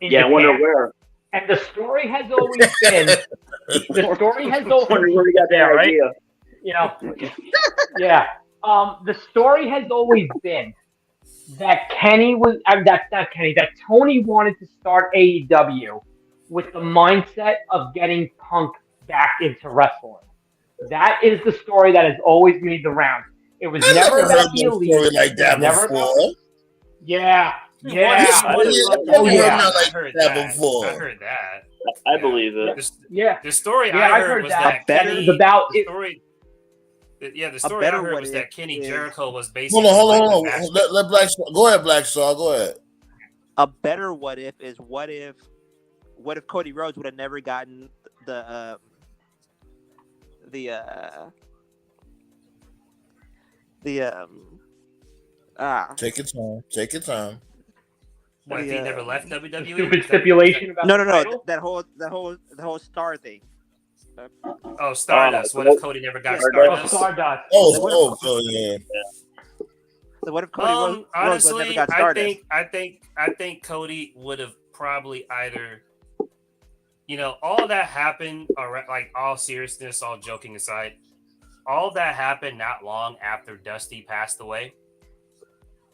Yeah, I wonder where. And the story has always been. The story has always where he got that idea. Right? You know, yeah. The story has always been that that Tony wanted to start AEW with the mindset of getting Punk back into wrestling. That is the story that has always made the rounds. It was never about the elite. Story like that before. Yeah. I heard that. I believe it. The story I heard was that Kenny. The story I heard was that Kenny Jericho was basically. Hold on. Let Black Star go ahead. Black Star, go ahead. A better what if is what if Cody Rhodes would have never gotten Take your time. What if he never left WWE? Stupid stipulation about no. That whole star thing. Oh, Stardust. What if Cody never got Stardust? Stardust. Oh, yeah. So what if Cody Rhodes honestly, never got Stardust? I think Cody would have probably either, all that happened, like all seriousness, all joking aside, all that happened not long after Dusty passed away.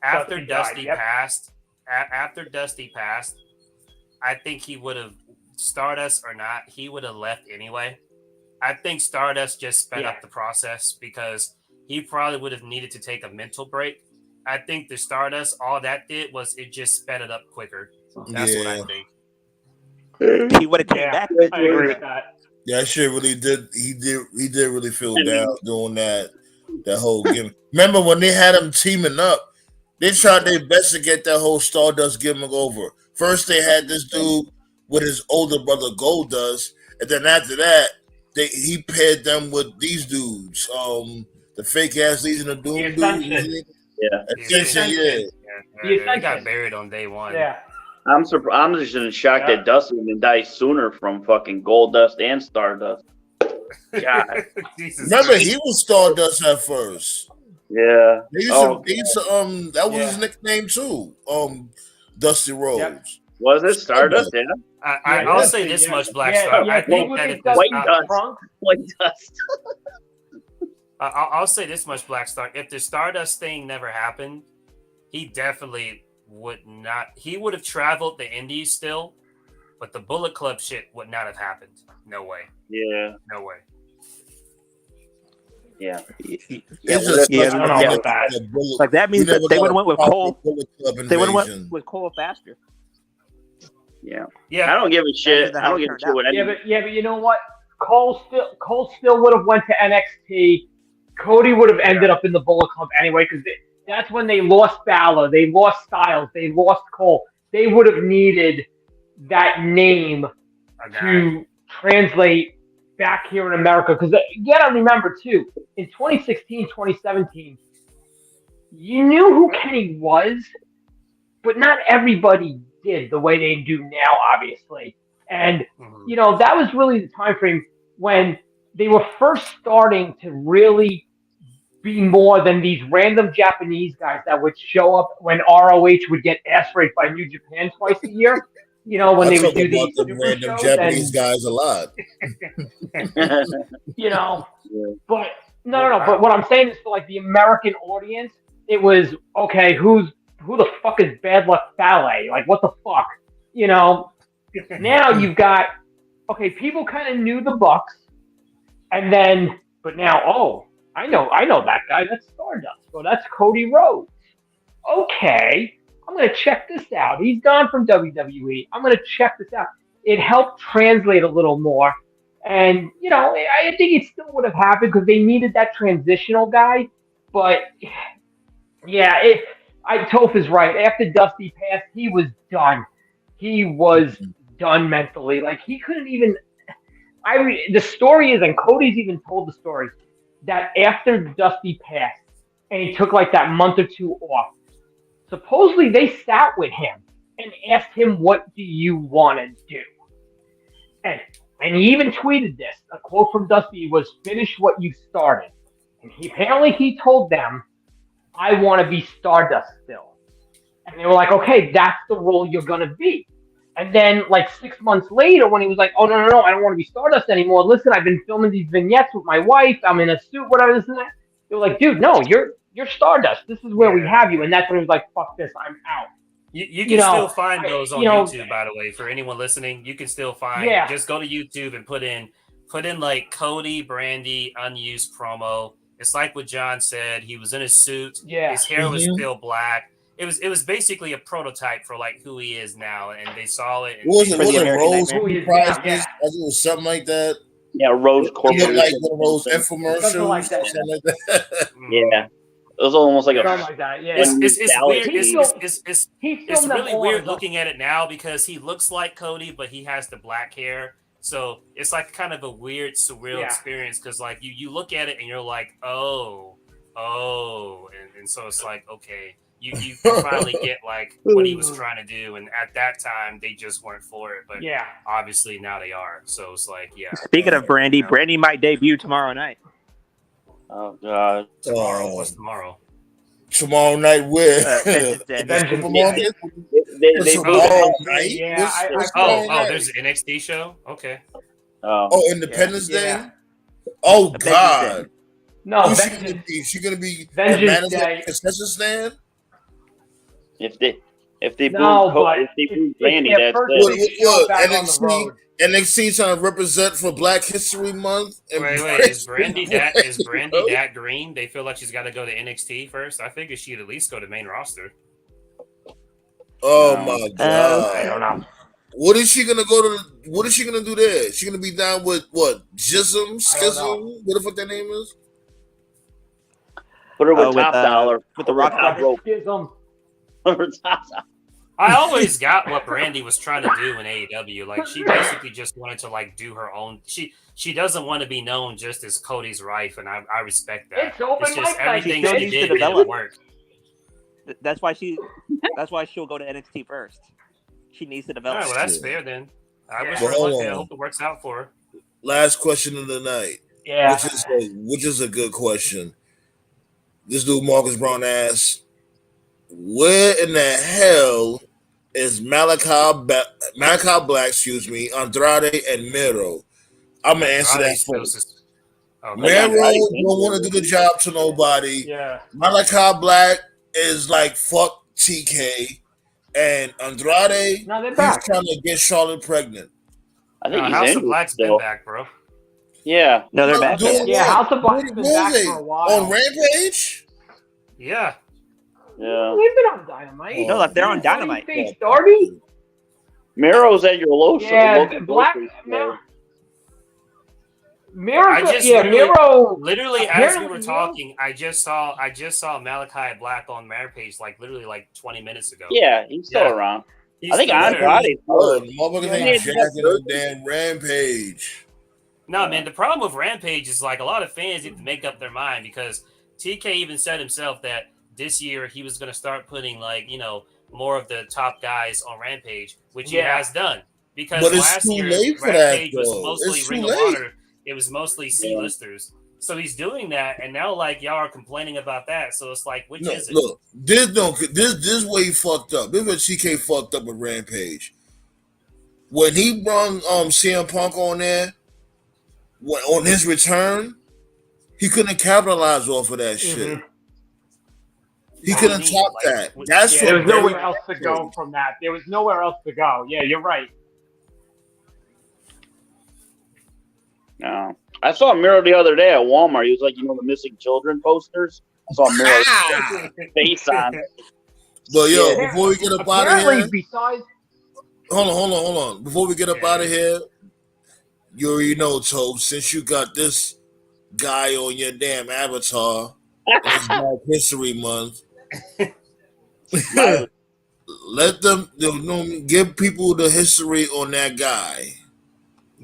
After Dusty passed, I think he would have, Stardust or not, he would have left anyway. I think Stardust just sped up the process because he probably would have needed to take a mental break. I think the Stardust, all that did was it just sped it up quicker. That's what I think. He would have came back. I agree with that. Yeah, that shit really did. He did really feel down doing that whole gimmick. Remember when they had them teaming up? They tried their best to get that whole Stardust gimmick over. First, they had this dude with his older brother Goldust, and then after that, he paired them with these dudes. The fake ass Legion of Doom dude. Ascension. They got buried on day one. Yeah. I'm surprised. I'm just in shock that Dusty didn't die sooner from fucking Goldust and Stardust. God. Remember, he was Stardust at first. Yeah. That was his nickname too. Dusty Rhodes. Yep. Was it Stardust? Yeah. I'll say this much, Black Star. I think that if White Dust. I'll say this much, Black Star. If the Stardust thing never happened, he definitely would not. He would have traveled the Indies still, but the Bullet Club shit would not have happened. No way. Yeah. No way. Yeah. I don't know about that. Like that means that they would have went with Cole. They would have went with Cole faster. Yeah. I don't give a shit. I don't give a shit what anyone. But you know what? Cole still would have went to NXT. Cody would have ended up in the Bullet Club anyway because that's when they lost Balor, they lost Styles, they lost Cole. They would have needed that name to translate back here in America because you gotta remember too, in 2016, 2017, you knew who Kenny was, but not everybody did the way they do now, obviously. And that was really the time frame when they were first starting to really be more than these random Japanese guys that would show up when ROH would get ass raped by New Japan twice a year. When they would do these random Japanese guys a lot. But no. But what I'm saying is for like the American audience, it was okay. Who the fuck is Bad Luck Fale? Like what the fuck? Now you've got people kind of knew the Bucks, but now I know that guy. That's Stardust. Well, that's Cody Rhodes. Okay, I'm gonna check this out. He's gone from WWE. I'm gonna check this out. It helped translate a little more, and I think it still would have happened because they needed that transitional guy. But Toph is right. After Dusty passed, he was done. He was done mentally. Like he couldn't even. The story is, and Cody's even told the story, that after Dusty passed and he took like that month or two off, supposedly they sat with him and asked him, "What do you want to do?" And he even tweeted this. A quote from Dusty was, "Finish what you started." And he told them, "I want to be Stardust still." And they were like, "Okay, that's the role you're gonna be." And then, like 6 months later, when he was like, "Oh no, I don't want to be Stardust anymore. Listen, I've been filming these vignettes with my wife. I'm in a suit, whatever this and that." They were like, "Dude, no, you're Stardust. This is where we have you." And that's when he was like, "Fuck this, I'm out." You can still find those on YouTube, by the way. For anyone listening, you can still find. Yeah. Just go to YouTube and put in like Cody Brandy unused promo. It's like what John said. He was in a suit. Yeah. His hair was still black. It was basically a prototype for like who he is now, and they saw it. Was it Rose Prizes? It was something like that. Yeah, Rose Corporation. Like one of those infomercials, something like that. Yeah, it was almost like something like that. Yeah, it's weird. It's really weird looking at it now because he looks like Cody, but he has the black hair. So it's like kind of a weird, surreal experience because like you look at it and you're like, oh, and so it's like okay. You finally get like what he was trying to do, and at that time they just weren't for it. But obviously now they are. So it's like Speaking of Brandy, Brandy might debut tomorrow night. Oh God! Tomorrow? What's tomorrow? Tomorrow night with Vengeance Day. Vengeance Supermarket? They Tomorrow booed night? Yeah, What's I tomorrow night? There's an NXT show. Okay. Oh, Independence Day? Yeah. Oh, Vengeance God. Day. No, Who's she Vengeance. gonna be? She gonna be the Vengeance manager Day. at the concession stand? If they No, booed but if they booed it's Randy, at that's first it. they show back on the road. NXT trying to represent for Black History Month. Wait, is Brandy that green? They feel like she's got to go to NXT first. I figured she'd at least go to main roster. Oh my God! I don't know. What is she gonna go to? What is she gonna do there? She gonna be down with what? Schism? What the fuck that name is? Put her with Top Dollar. With the Rock Rope. Schism. I always got what Brandy was trying to do in AEW. Like she basically just wanted to like do her own. She doesn't want to be known just as Cody's wife, and I respect that. It's just everything she she did did didn't work. That's why she'll go to NXT first. She needs to develop. All right, well that's fair then. I wish Well, her luck. hold I on. hope it works out for her. Last question of the night. Yeah. Which is a good question. This dude Marcus Brown asks, where in the hell is Malachi Black, Andrade and Miro? I'm gonna answer that first. Miro don't want to do the job to nobody. Yeah. Malachi Black is like fuck TK, and Andrade he's trying to get Charlotte pregnant. I think House of Black's been back, bro. Yeah. No, they're back. Yeah, House of Black's been back for a while. On Rampage? Yeah. Yeah. They've been on Dynamite. No, they're on Dynamite. They started. Miro's at your local. Yeah, Black. Miro. Literally, as we were talking, I just saw Malachi Black on Rampage, like literally like 20 minutes ago. Yeah, he's still around. I think Andrade's good. Motherfuckers ain't jacking on damn Rampage. No, man, the problem with Rampage is like a lot of fans need to make up their mind because TK even said himself that this year he was going to start putting like, more of the top guys on Rampage, which he has done. Because last year Rampage was mostly Ring of Honor. It was mostly C-listers. So he's doing that, and now like y'all are complaining about that. So it's like, which is it? Look, this way he fucked up. This is what TK fucked up with Rampage. When he brought CM Punk on there, on his return, he couldn't capitalize off of that shit. He couldn't top that. There was nowhere else to go from that. There was nowhere else to go. Yeah, you're right. No. I saw Miro the other day at Walmart. He was like, the missing children posters. I saw Miro's face on it. But yo, before we get up out of here, besides, hold on. Before we get up out of here, you already know, Tobe, since you got this guy on your damn avatar, it's Black History Month. Let them give people the history on that guy.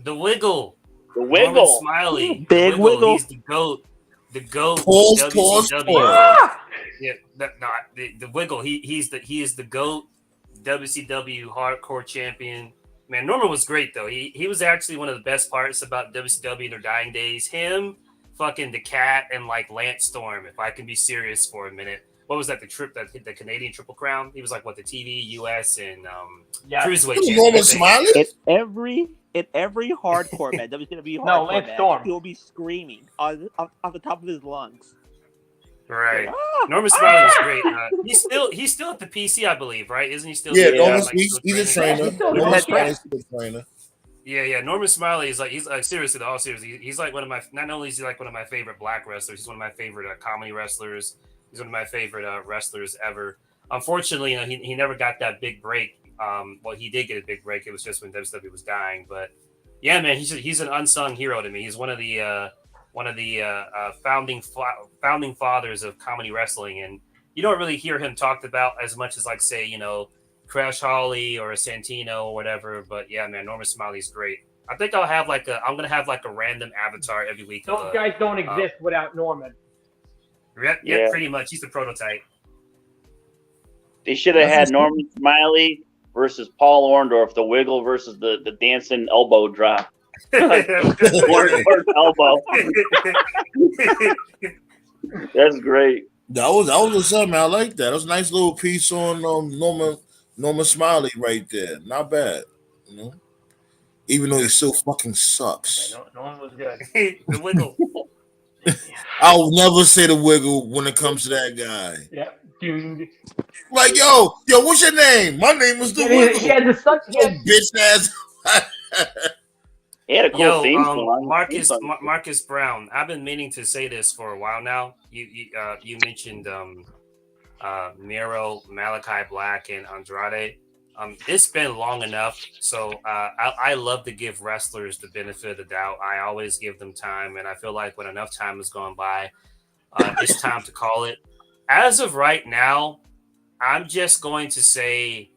The Wiggle. The Wiggle. Norman Smiley. Big Wiggle. He's the GOAT. The GOAT. Pause. Yeah, the Wiggle. He is the GOAT. WCW Hardcore Champion. Man, Norman was great though. He was actually one of the best parts about WCW in their dying days. Him, fucking the Cat, and like Lance Storm. If I can be serious for a minute. What was that? The Canadian Triple Crown. He was like the TV, US, and Cruiserweight champion. Norman Smiley. In every hardcore match, WCW hardcore match, he'll be screaming off the top of his lungs. Right. Norman Smiley was great. He's still at the PC, I believe, right? Isn't he still? Yeah, he's a trainer. He's a trainer. Yeah. Norman Smiley is he's seriously, all serious. He's like one of my. Not only is he like one of my favorite black wrestlers, he's one of my favorite comedy wrestlers. He's one of my favorite wrestlers ever. Unfortunately, he never got that big break. Well, he did get a big break. It was just when WWE was dying. But yeah, man, he's an unsung hero to me. He's one of the founding fathers of comedy wrestling, and you don't really hear him talked about as much as like say Crash Holly or a Santino or whatever. But yeah, man, Norman Smiley's great. I think I'm gonna have like a random avatar every week. Those guys don't exist without Norman. Yeah, pretty much. He's the prototype. They should have had Norman Smiley versus Paul Orndorff, the Wiggle versus the dancing elbow drop. Orndorff elbow. That's great. That was what's up, man. I like that. That was a nice little piece on Norman Smiley right there. Not bad, you know. Even though he still fucking Yeah, sucks. no one was good. The wiggle. I'll never say the wiggle when it comes to that guy. Yeah, dude. Like, yo, what's your name? My name is the Wiggle. He had the sun. Bitch ass. He had a cool theme song. Marcus Brown. I've been meaning to say this for a while now. You mentioned Miro, Malachi Black, and Andrade. It's been long enough, so I love to give wrestlers the benefit of the doubt. I always give them time, and I feel like when enough time has gone by, it's time to call it. As of right now, I'm just going to say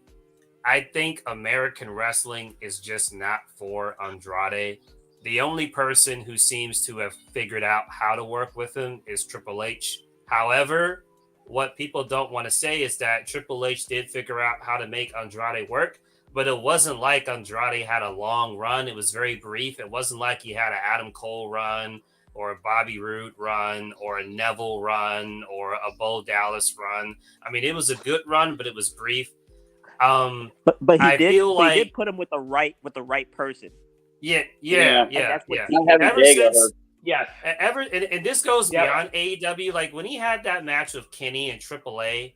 I think American wrestling is just not for Andrade. The only person who seems to have figured out how to work with him is Triple H. However, what people don't want to say is that Triple H did figure out how to make Andrade work, but it wasn't like Andrade had a long run. It was very brief. It wasn't like he had an Adam Cole run or a Bobby Roode run or a Neville run or a Bo Dallas run. I mean, it was a good run, but it was brief. But he did put him with the right person. Yeah. And this goes beyond AEW. Like when he had that match with Kenny and AAA,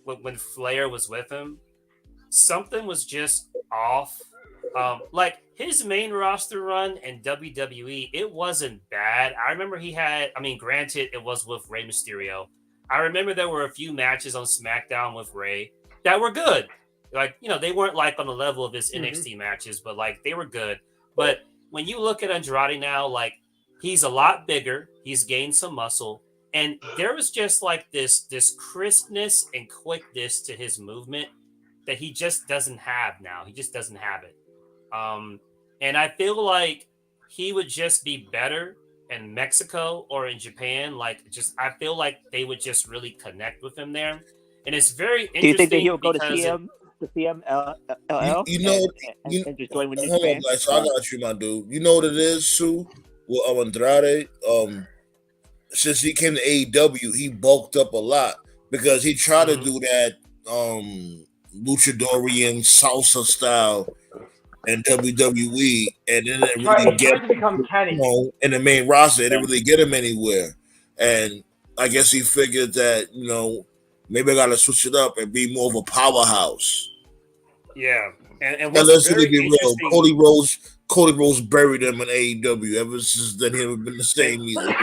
when Flair was with him, something was just off. Like his main roster run in WWE, it wasn't bad. I remember granted, it was with Rey Mysterio. I remember there were a few matches on SmackDown with Rey that were good. Like, they weren't like on the level of his NXT matches, but like they were good. But when you look at Andrade now, like he's a lot bigger, he's gained some muscle, and there was just like this crispness and quickness to his movement that he just doesn't have now. He just doesn't have it. And I feel like he would just be better in Mexico or in Japan. I feel like they would just really connect with him there. And it's very interesting. Do you think that he'll go to CM? The CMLL, and just join with New Japan. So I got you, my dude. You know what it is, Sue? With Andrade, since he came to AEW, he bulked up a lot because he tried to do that luchadorian salsa style in WWE, and then it really get in the main roster. It didn't really get him anywhere, and I guess he figured that maybe I got to switch it up and be more of a powerhouse. Yeah, and let's really be real. Cody Rhodes buried him in AEW. Ever since then, he haven't been the same either.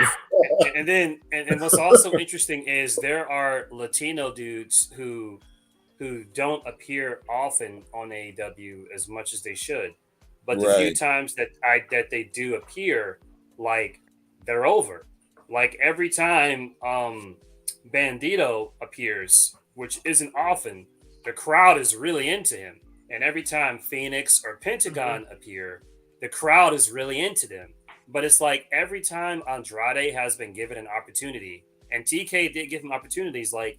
and what's also interesting is there are Latino dudes who don't appear often on AEW as much as they should, but the few times that they do appear, like they're over. Like every time Bandito appears, which isn't often, the crowd is really into him. And every time Phoenix or Pentagon appear, the crowd is really into them. But it's like every time Andrade has been given an opportunity, and TK did give him opportunities, like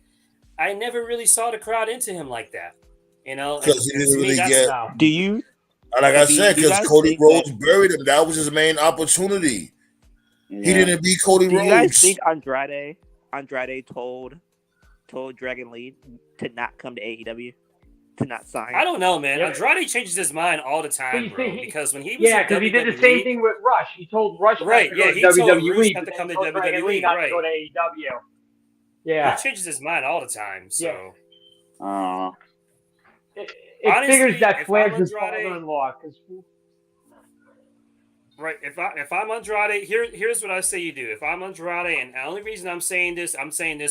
I never really saw the crowd into him like that. Because he didn't really get. Do you? Like I said, because Cody Rhodes buried him. That was his main opportunity. Yeah. He didn't beat Cody Rhodes. Do you guys think Andrade told Dragon Lee to not come to AEW, to not sign? I don't know, man. Andrade changes his mind all the time, bro. Because when he was because he did the same thing with Rush. He told Rush to go to WWE, not to come to WWE, not to go to AEW. Yeah, he changes his mind all the time. So, it honestly, figures that Flair's his father-in-law. Right. If I'm Andrade, here's what I say you do. If I'm Andrade, and the only reason I'm saying this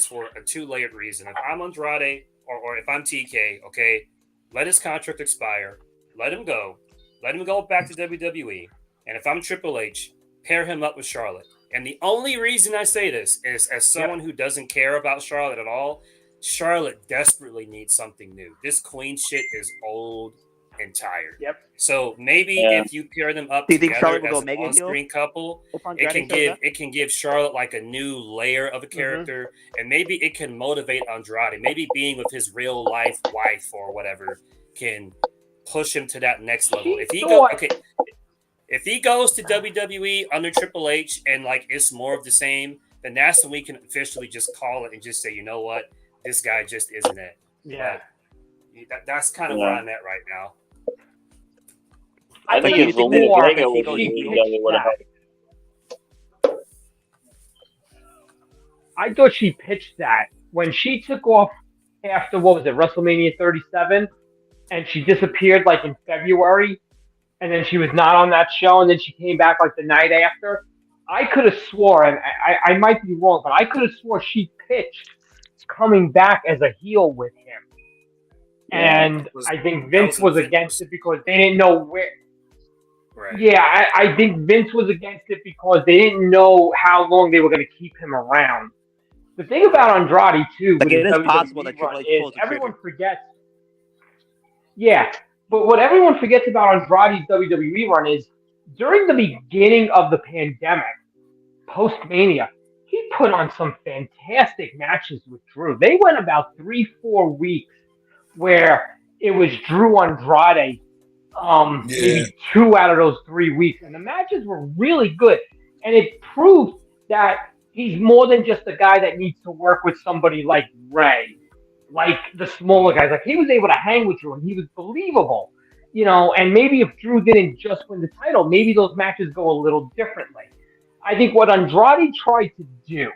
for a two-layered reason. If I'm Andrade or if I'm TK, okay, let his contract expire. Let him go. Let him go back to WWE. And if I'm Triple H, pair him up with Charlotte. And the only reason I say this is as someone who doesn't care about Charlotte at all, Charlotte desperately needs something new. This queen shit is old and tired. Yep. So maybe if you pair them up together as an on-screen couple, it can give Charlotte like a new layer of a character, and maybe it can motivate Andrade. Maybe being with his real life wife or whatever can push him to that next level. If he goes to WWE under Triple H and like it's more of the same, then that's when we can officially just call it and just say, you know what, this guy just isn't it. Yeah. That's kind of where I'm at right now. I think you if think Zelina more Vega if he was goes in heel? AEW, would have helped. I thought she pitched that when she took off after, what was it, WrestleMania 37, and she disappeared like in February, and then she was not on that show, and then she came back like the night after. I could have swore, and I might be wrong, but I could have swore she pitched coming back as a heel with him. And I think Vince was against it because they didn't know where. Right. Yeah, I think Vince was against it because they didn't know how long they were going to keep him around. The thing about Andrade too, Like, with it his is possible WWE that Triple run H is pulls the everyone trigger. forgets. Yeah, but what everyone forgets about Andrade's WWE run is during the beginning of the pandemic, post Mania, he put on some fantastic matches with Drew. They went about 3-4 weeks where it was Drew Andrade. Maybe 2 out of those 3 weeks, and the matches were really good, and it proved that he's more than just a guy that needs to work with somebody like Ray, like the smaller guys. Like, he was able to hang with Drew, and he was believable, and maybe if Drew didn't just win the title, maybe those matches go a little differently. I think what Andrade tried to do,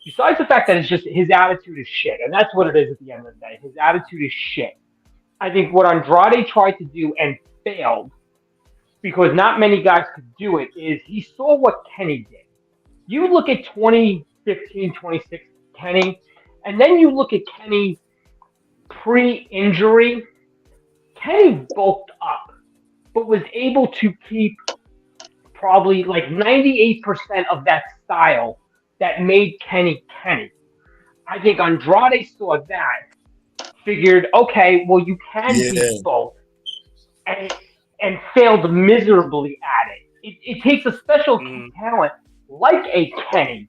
besides the fact that it's just his attitude is shit, and that's what it is at the end of the day, his attitude is shit. I think what Andrade tried to do and failed, because not many guys could do it, is he saw what Kenny did. You look at 2015, 2016 Kenny, and then you look at Kenny pre-injury. Kenny bulked up, but was able to keep probably like 98% of that style that made Kenny Kenny. I think Andrade saw that, figured, okay, well, you can be both, and failed miserably at it. It takes a special talent like a Kenny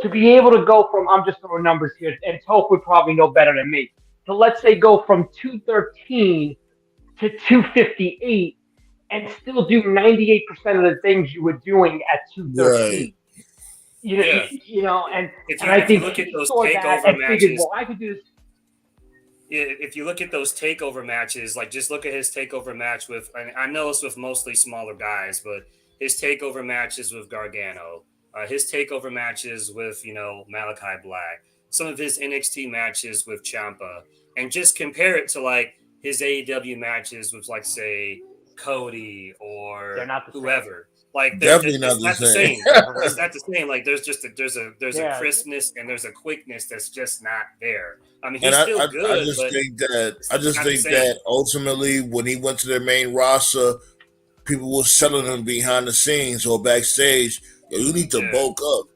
to be able to go from, I'm just throwing numbers here, and Toph would probably know better than me, to let's say go from 213 to 258 and still do 98% of the things you were doing at 213. Right. And if I think you look at those saw that takeover and matches, figured, well, I could do this. If you look at those takeover matches, like just look at his takeover match with, and I know it's with mostly smaller guys, but his takeover matches with Gargano, his takeover matches with, Malachi Black, some of his NXT matches with Ciampa, and just compare it to like his AEW matches with, like, say, Cody or whoever. Like, definitely it's not the same. It's not the same. Like, there's a crispness and there's a quickness that's just not there. I mean, he's still good. I just think that ultimately, when he went to their main roster, people were selling him behind the scenes or backstage. You need to bulk up.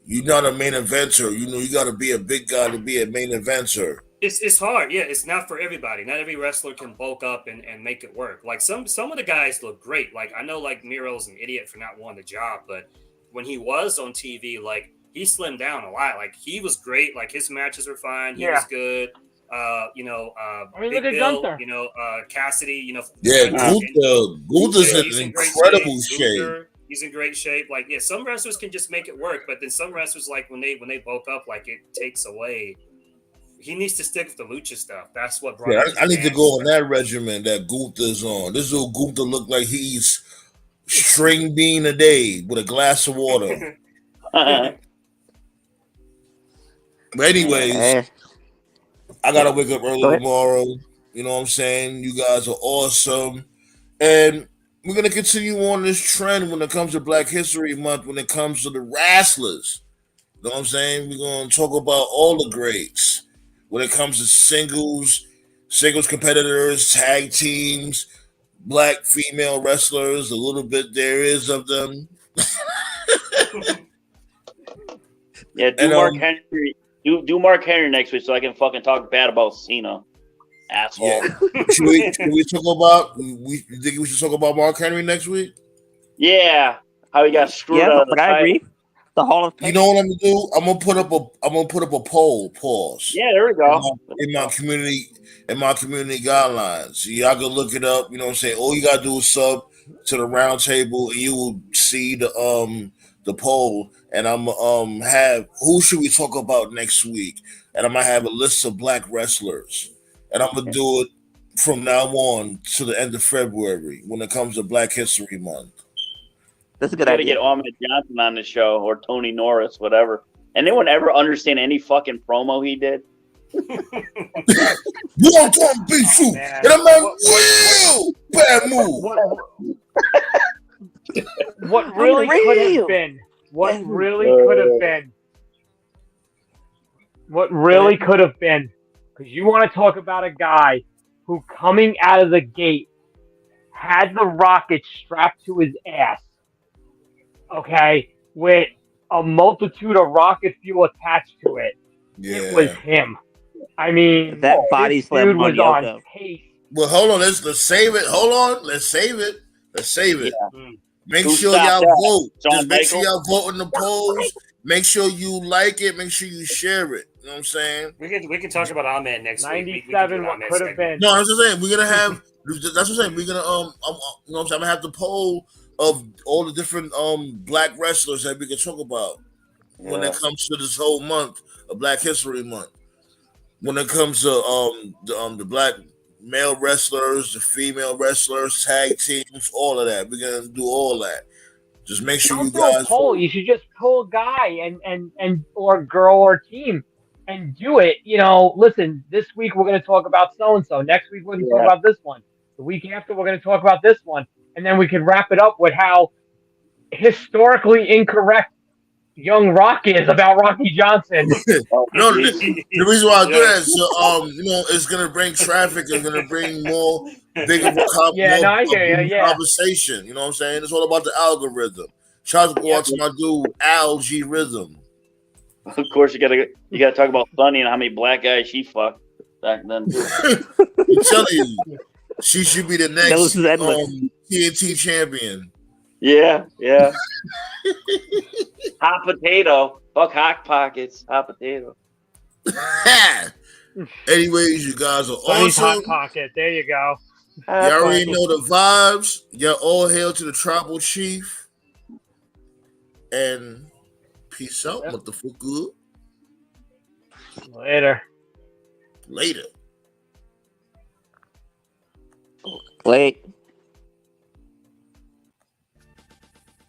You're not a main eventer. You got to be a big guy to be a main eventer. It's hard. Yeah, it's not for everybody. Not every wrestler can bulk up and make it work. Like some of the guys look great. Like, I know, like, Miro's an idiot for not wanting the job, but when he was on TV, like, he slimmed down a lot. Like, he was great. Like, his matches were fine. He was good. Big look at Bill, Gunther. Cassidy, Gunther's in incredible shape. He's in great shape. Like, yeah, some wrestlers can just make it work, but then some wrestlers, like, when they bulk up, like, it takes away. He needs to stick with the lucha stuff. That's what brought him. I need to go on that regimen that Gunther's on. This little Gunther look like he's string bean a day with a glass of water. But anyways, I gotta wake up early tomorrow. You know what I'm saying? You guys are awesome. And we're gonna continue on this trend when it comes to Black History Month, when it comes to the wrestlers. You know what I'm saying? We're gonna talk about all the greats. When it comes to singles competitors, tag teams, black female wrestlers, a little bit there is of them. Yeah, Mark Henry. Do Mark Henry next week so I can fucking talk bad about Cena. Asshole. Yeah. Should we talk about? You think we should talk about Mark Henry next week? Yeah, how he got screwed out. But I agree. The Hall of Fame. You know what I'm gonna do? I'm gonna put up a poll. Pause. Yeah, there we go. In my community guidelines, so y'all can look it up. You know what I'm saying? All you gotta do is sub to the Roundtable, and you will see the the poll, and I'm have who should we talk about next week, and I'm gonna have a list of black wrestlers, and I'm gonna do it from now on to the end of February when it comes to Black History Month. That's a good idea. Get Ahmed Johnson on the show or Tony Norris, whatever. Anyone ever understand any fucking promo he did? You don't talk big shoot, and I'm like, real bad move. What really could have been? What really could have been? Because you want to talk about a guy who, coming out of the gate, had the rocket strapped to his ass. Okay, with a multitude of rocket fuel attached to it. Yeah. It was him. I mean, that body slam was on pace. Well, hold on. Let's save it. Hold on. Let's save it. Yeah. Make sure y'all vote. Just make sure y'all vote in the polls. Make sure you like it. Make sure you share it. You know what I'm saying? We can talk about Ahmed next 97, week. what could have been. No, I'm just saying we're gonna have. That's what I'm saying. We're gonna you know what I'm saying. I'm gonna have the poll of all the different black wrestlers that we can talk about when it comes to this whole month of Black History Month. When it comes to the black male wrestlers, the female wrestlers, tag teams, all of that. We're gonna do all that. Just make sure you guys poll. You should just pull a guy and or a girl or a team and do it. You know, listen, this week we're gonna talk about so and so. Next week we're gonna talk about this one. The week after we're gonna talk about this one. And then we can wrap it up with how historically incorrect young Rock is about Rocky Johnson. No, the reason why I do that is, you know, it's gonna bring traffic. It's gonna bring more big of a conversation. You know what I'm saying? It's all about the algorithm. Shout out to my dude Algae Rhythm. Of course, you gotta talk about Sunny and how many black guys she fucked back then. I'm telling you, she should be the next TNT champion. Yeah. Hot potato. Fuck hot pockets. Hot potato. Anyways, you guys are awesome. Hot pocket. There you go. Y'all already know the vibes. Y'all all hail to the tribal chief. And peace out, motherfucker. Later. Late.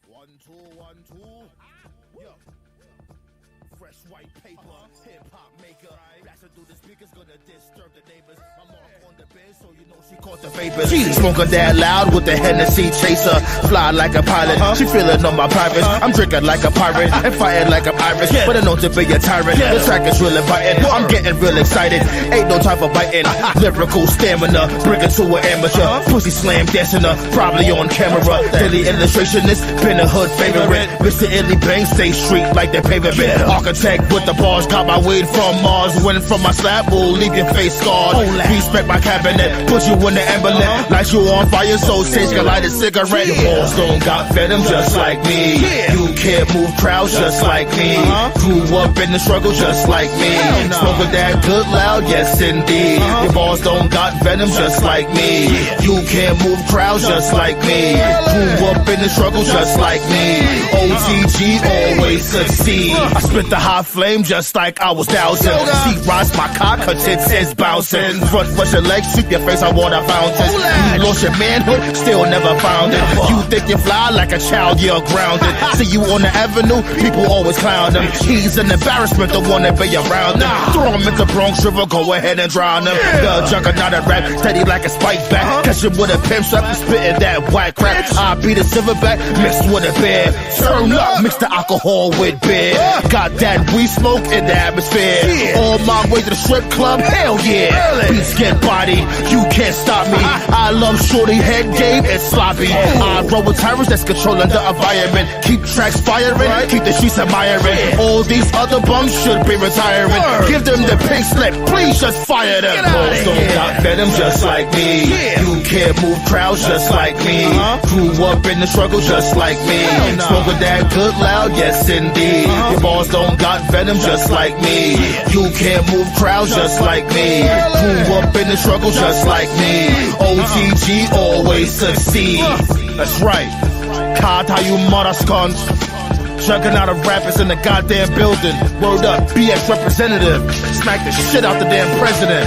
1 2 1 2. Yo. Fresh white paper, hip hop maker. Blasting through the speakers, gonna disturb the neighbors. I'm off on the bed, so you know she caught the vapors. She smoking that loud with the Hennessy chaser. Fly like a pilot, she feeling on my privates. I'm drinking like a pirate and fighting like a Irish. But I know to be a tyrant. The track is really biting. I'm getting real excited. Ain't no time for biting. Lyrical stamina, bring it to an amateur. Pussy slam dancing up, probably on camera. Daily illustrationist, been a hood favorite. Mr. Illy Bang, stay street like the pavement. Architect with the bars, got my weed from Mars. Winning from my slap will leave your face scarred. Respect my cabinet, put you in the emblem. Light you on fire, so sage can light a cigarette. Your balls don't got venom just like me. You can't move crowds just like me. Grew up in the struggle just like me. Smoking that good loud, yes indeed. Your balls don't got venom just like me. You can't move crowds just like me. Grew up in the struggle just like me. OTG always succeed. I spit the hot flame just like I was dousing. See rise my cock, her tits is bouncing. Front flush your legs, sweep your face on water fountains. You lost your manhood, still never found it. You think you fly like a child, you're grounded. See you on the avenue, people always clown him. He's an embarrassment, don't wanna be around him. Throw him into Bronx River, go ahead and drown him. The juggernaut of rap, steady like a spike back. Catch him with a pimp strap, spitting that white crap. I beat a silverback, mixed with a beer. Turn up, mix the alcohol with beer. Got that weed smoke in the atmosphere. On my way to the strip club, hell yeah. Beats get body, you can't stop me. I love shorty head game and sloppy. I roll with tyrants that's controlling the environment. Keep tracks firing, keep the streets admiring. All these other bums should be retiring. Give them the pink slip, please just fire them. Balls don't got venom just like me. You can't move crowds just like me. Grew up in the struggle just like me. Smoking that good loud, yes indeed. Your balls don't got venom just like me. You can't move crowds just like me. Grew up in the struggle just like me. OTG always succeed. That's right. Kata you mother scunt. Juggernaut of rappers in the goddamn building. Word up, BX representative. Smack the shit out the damn president.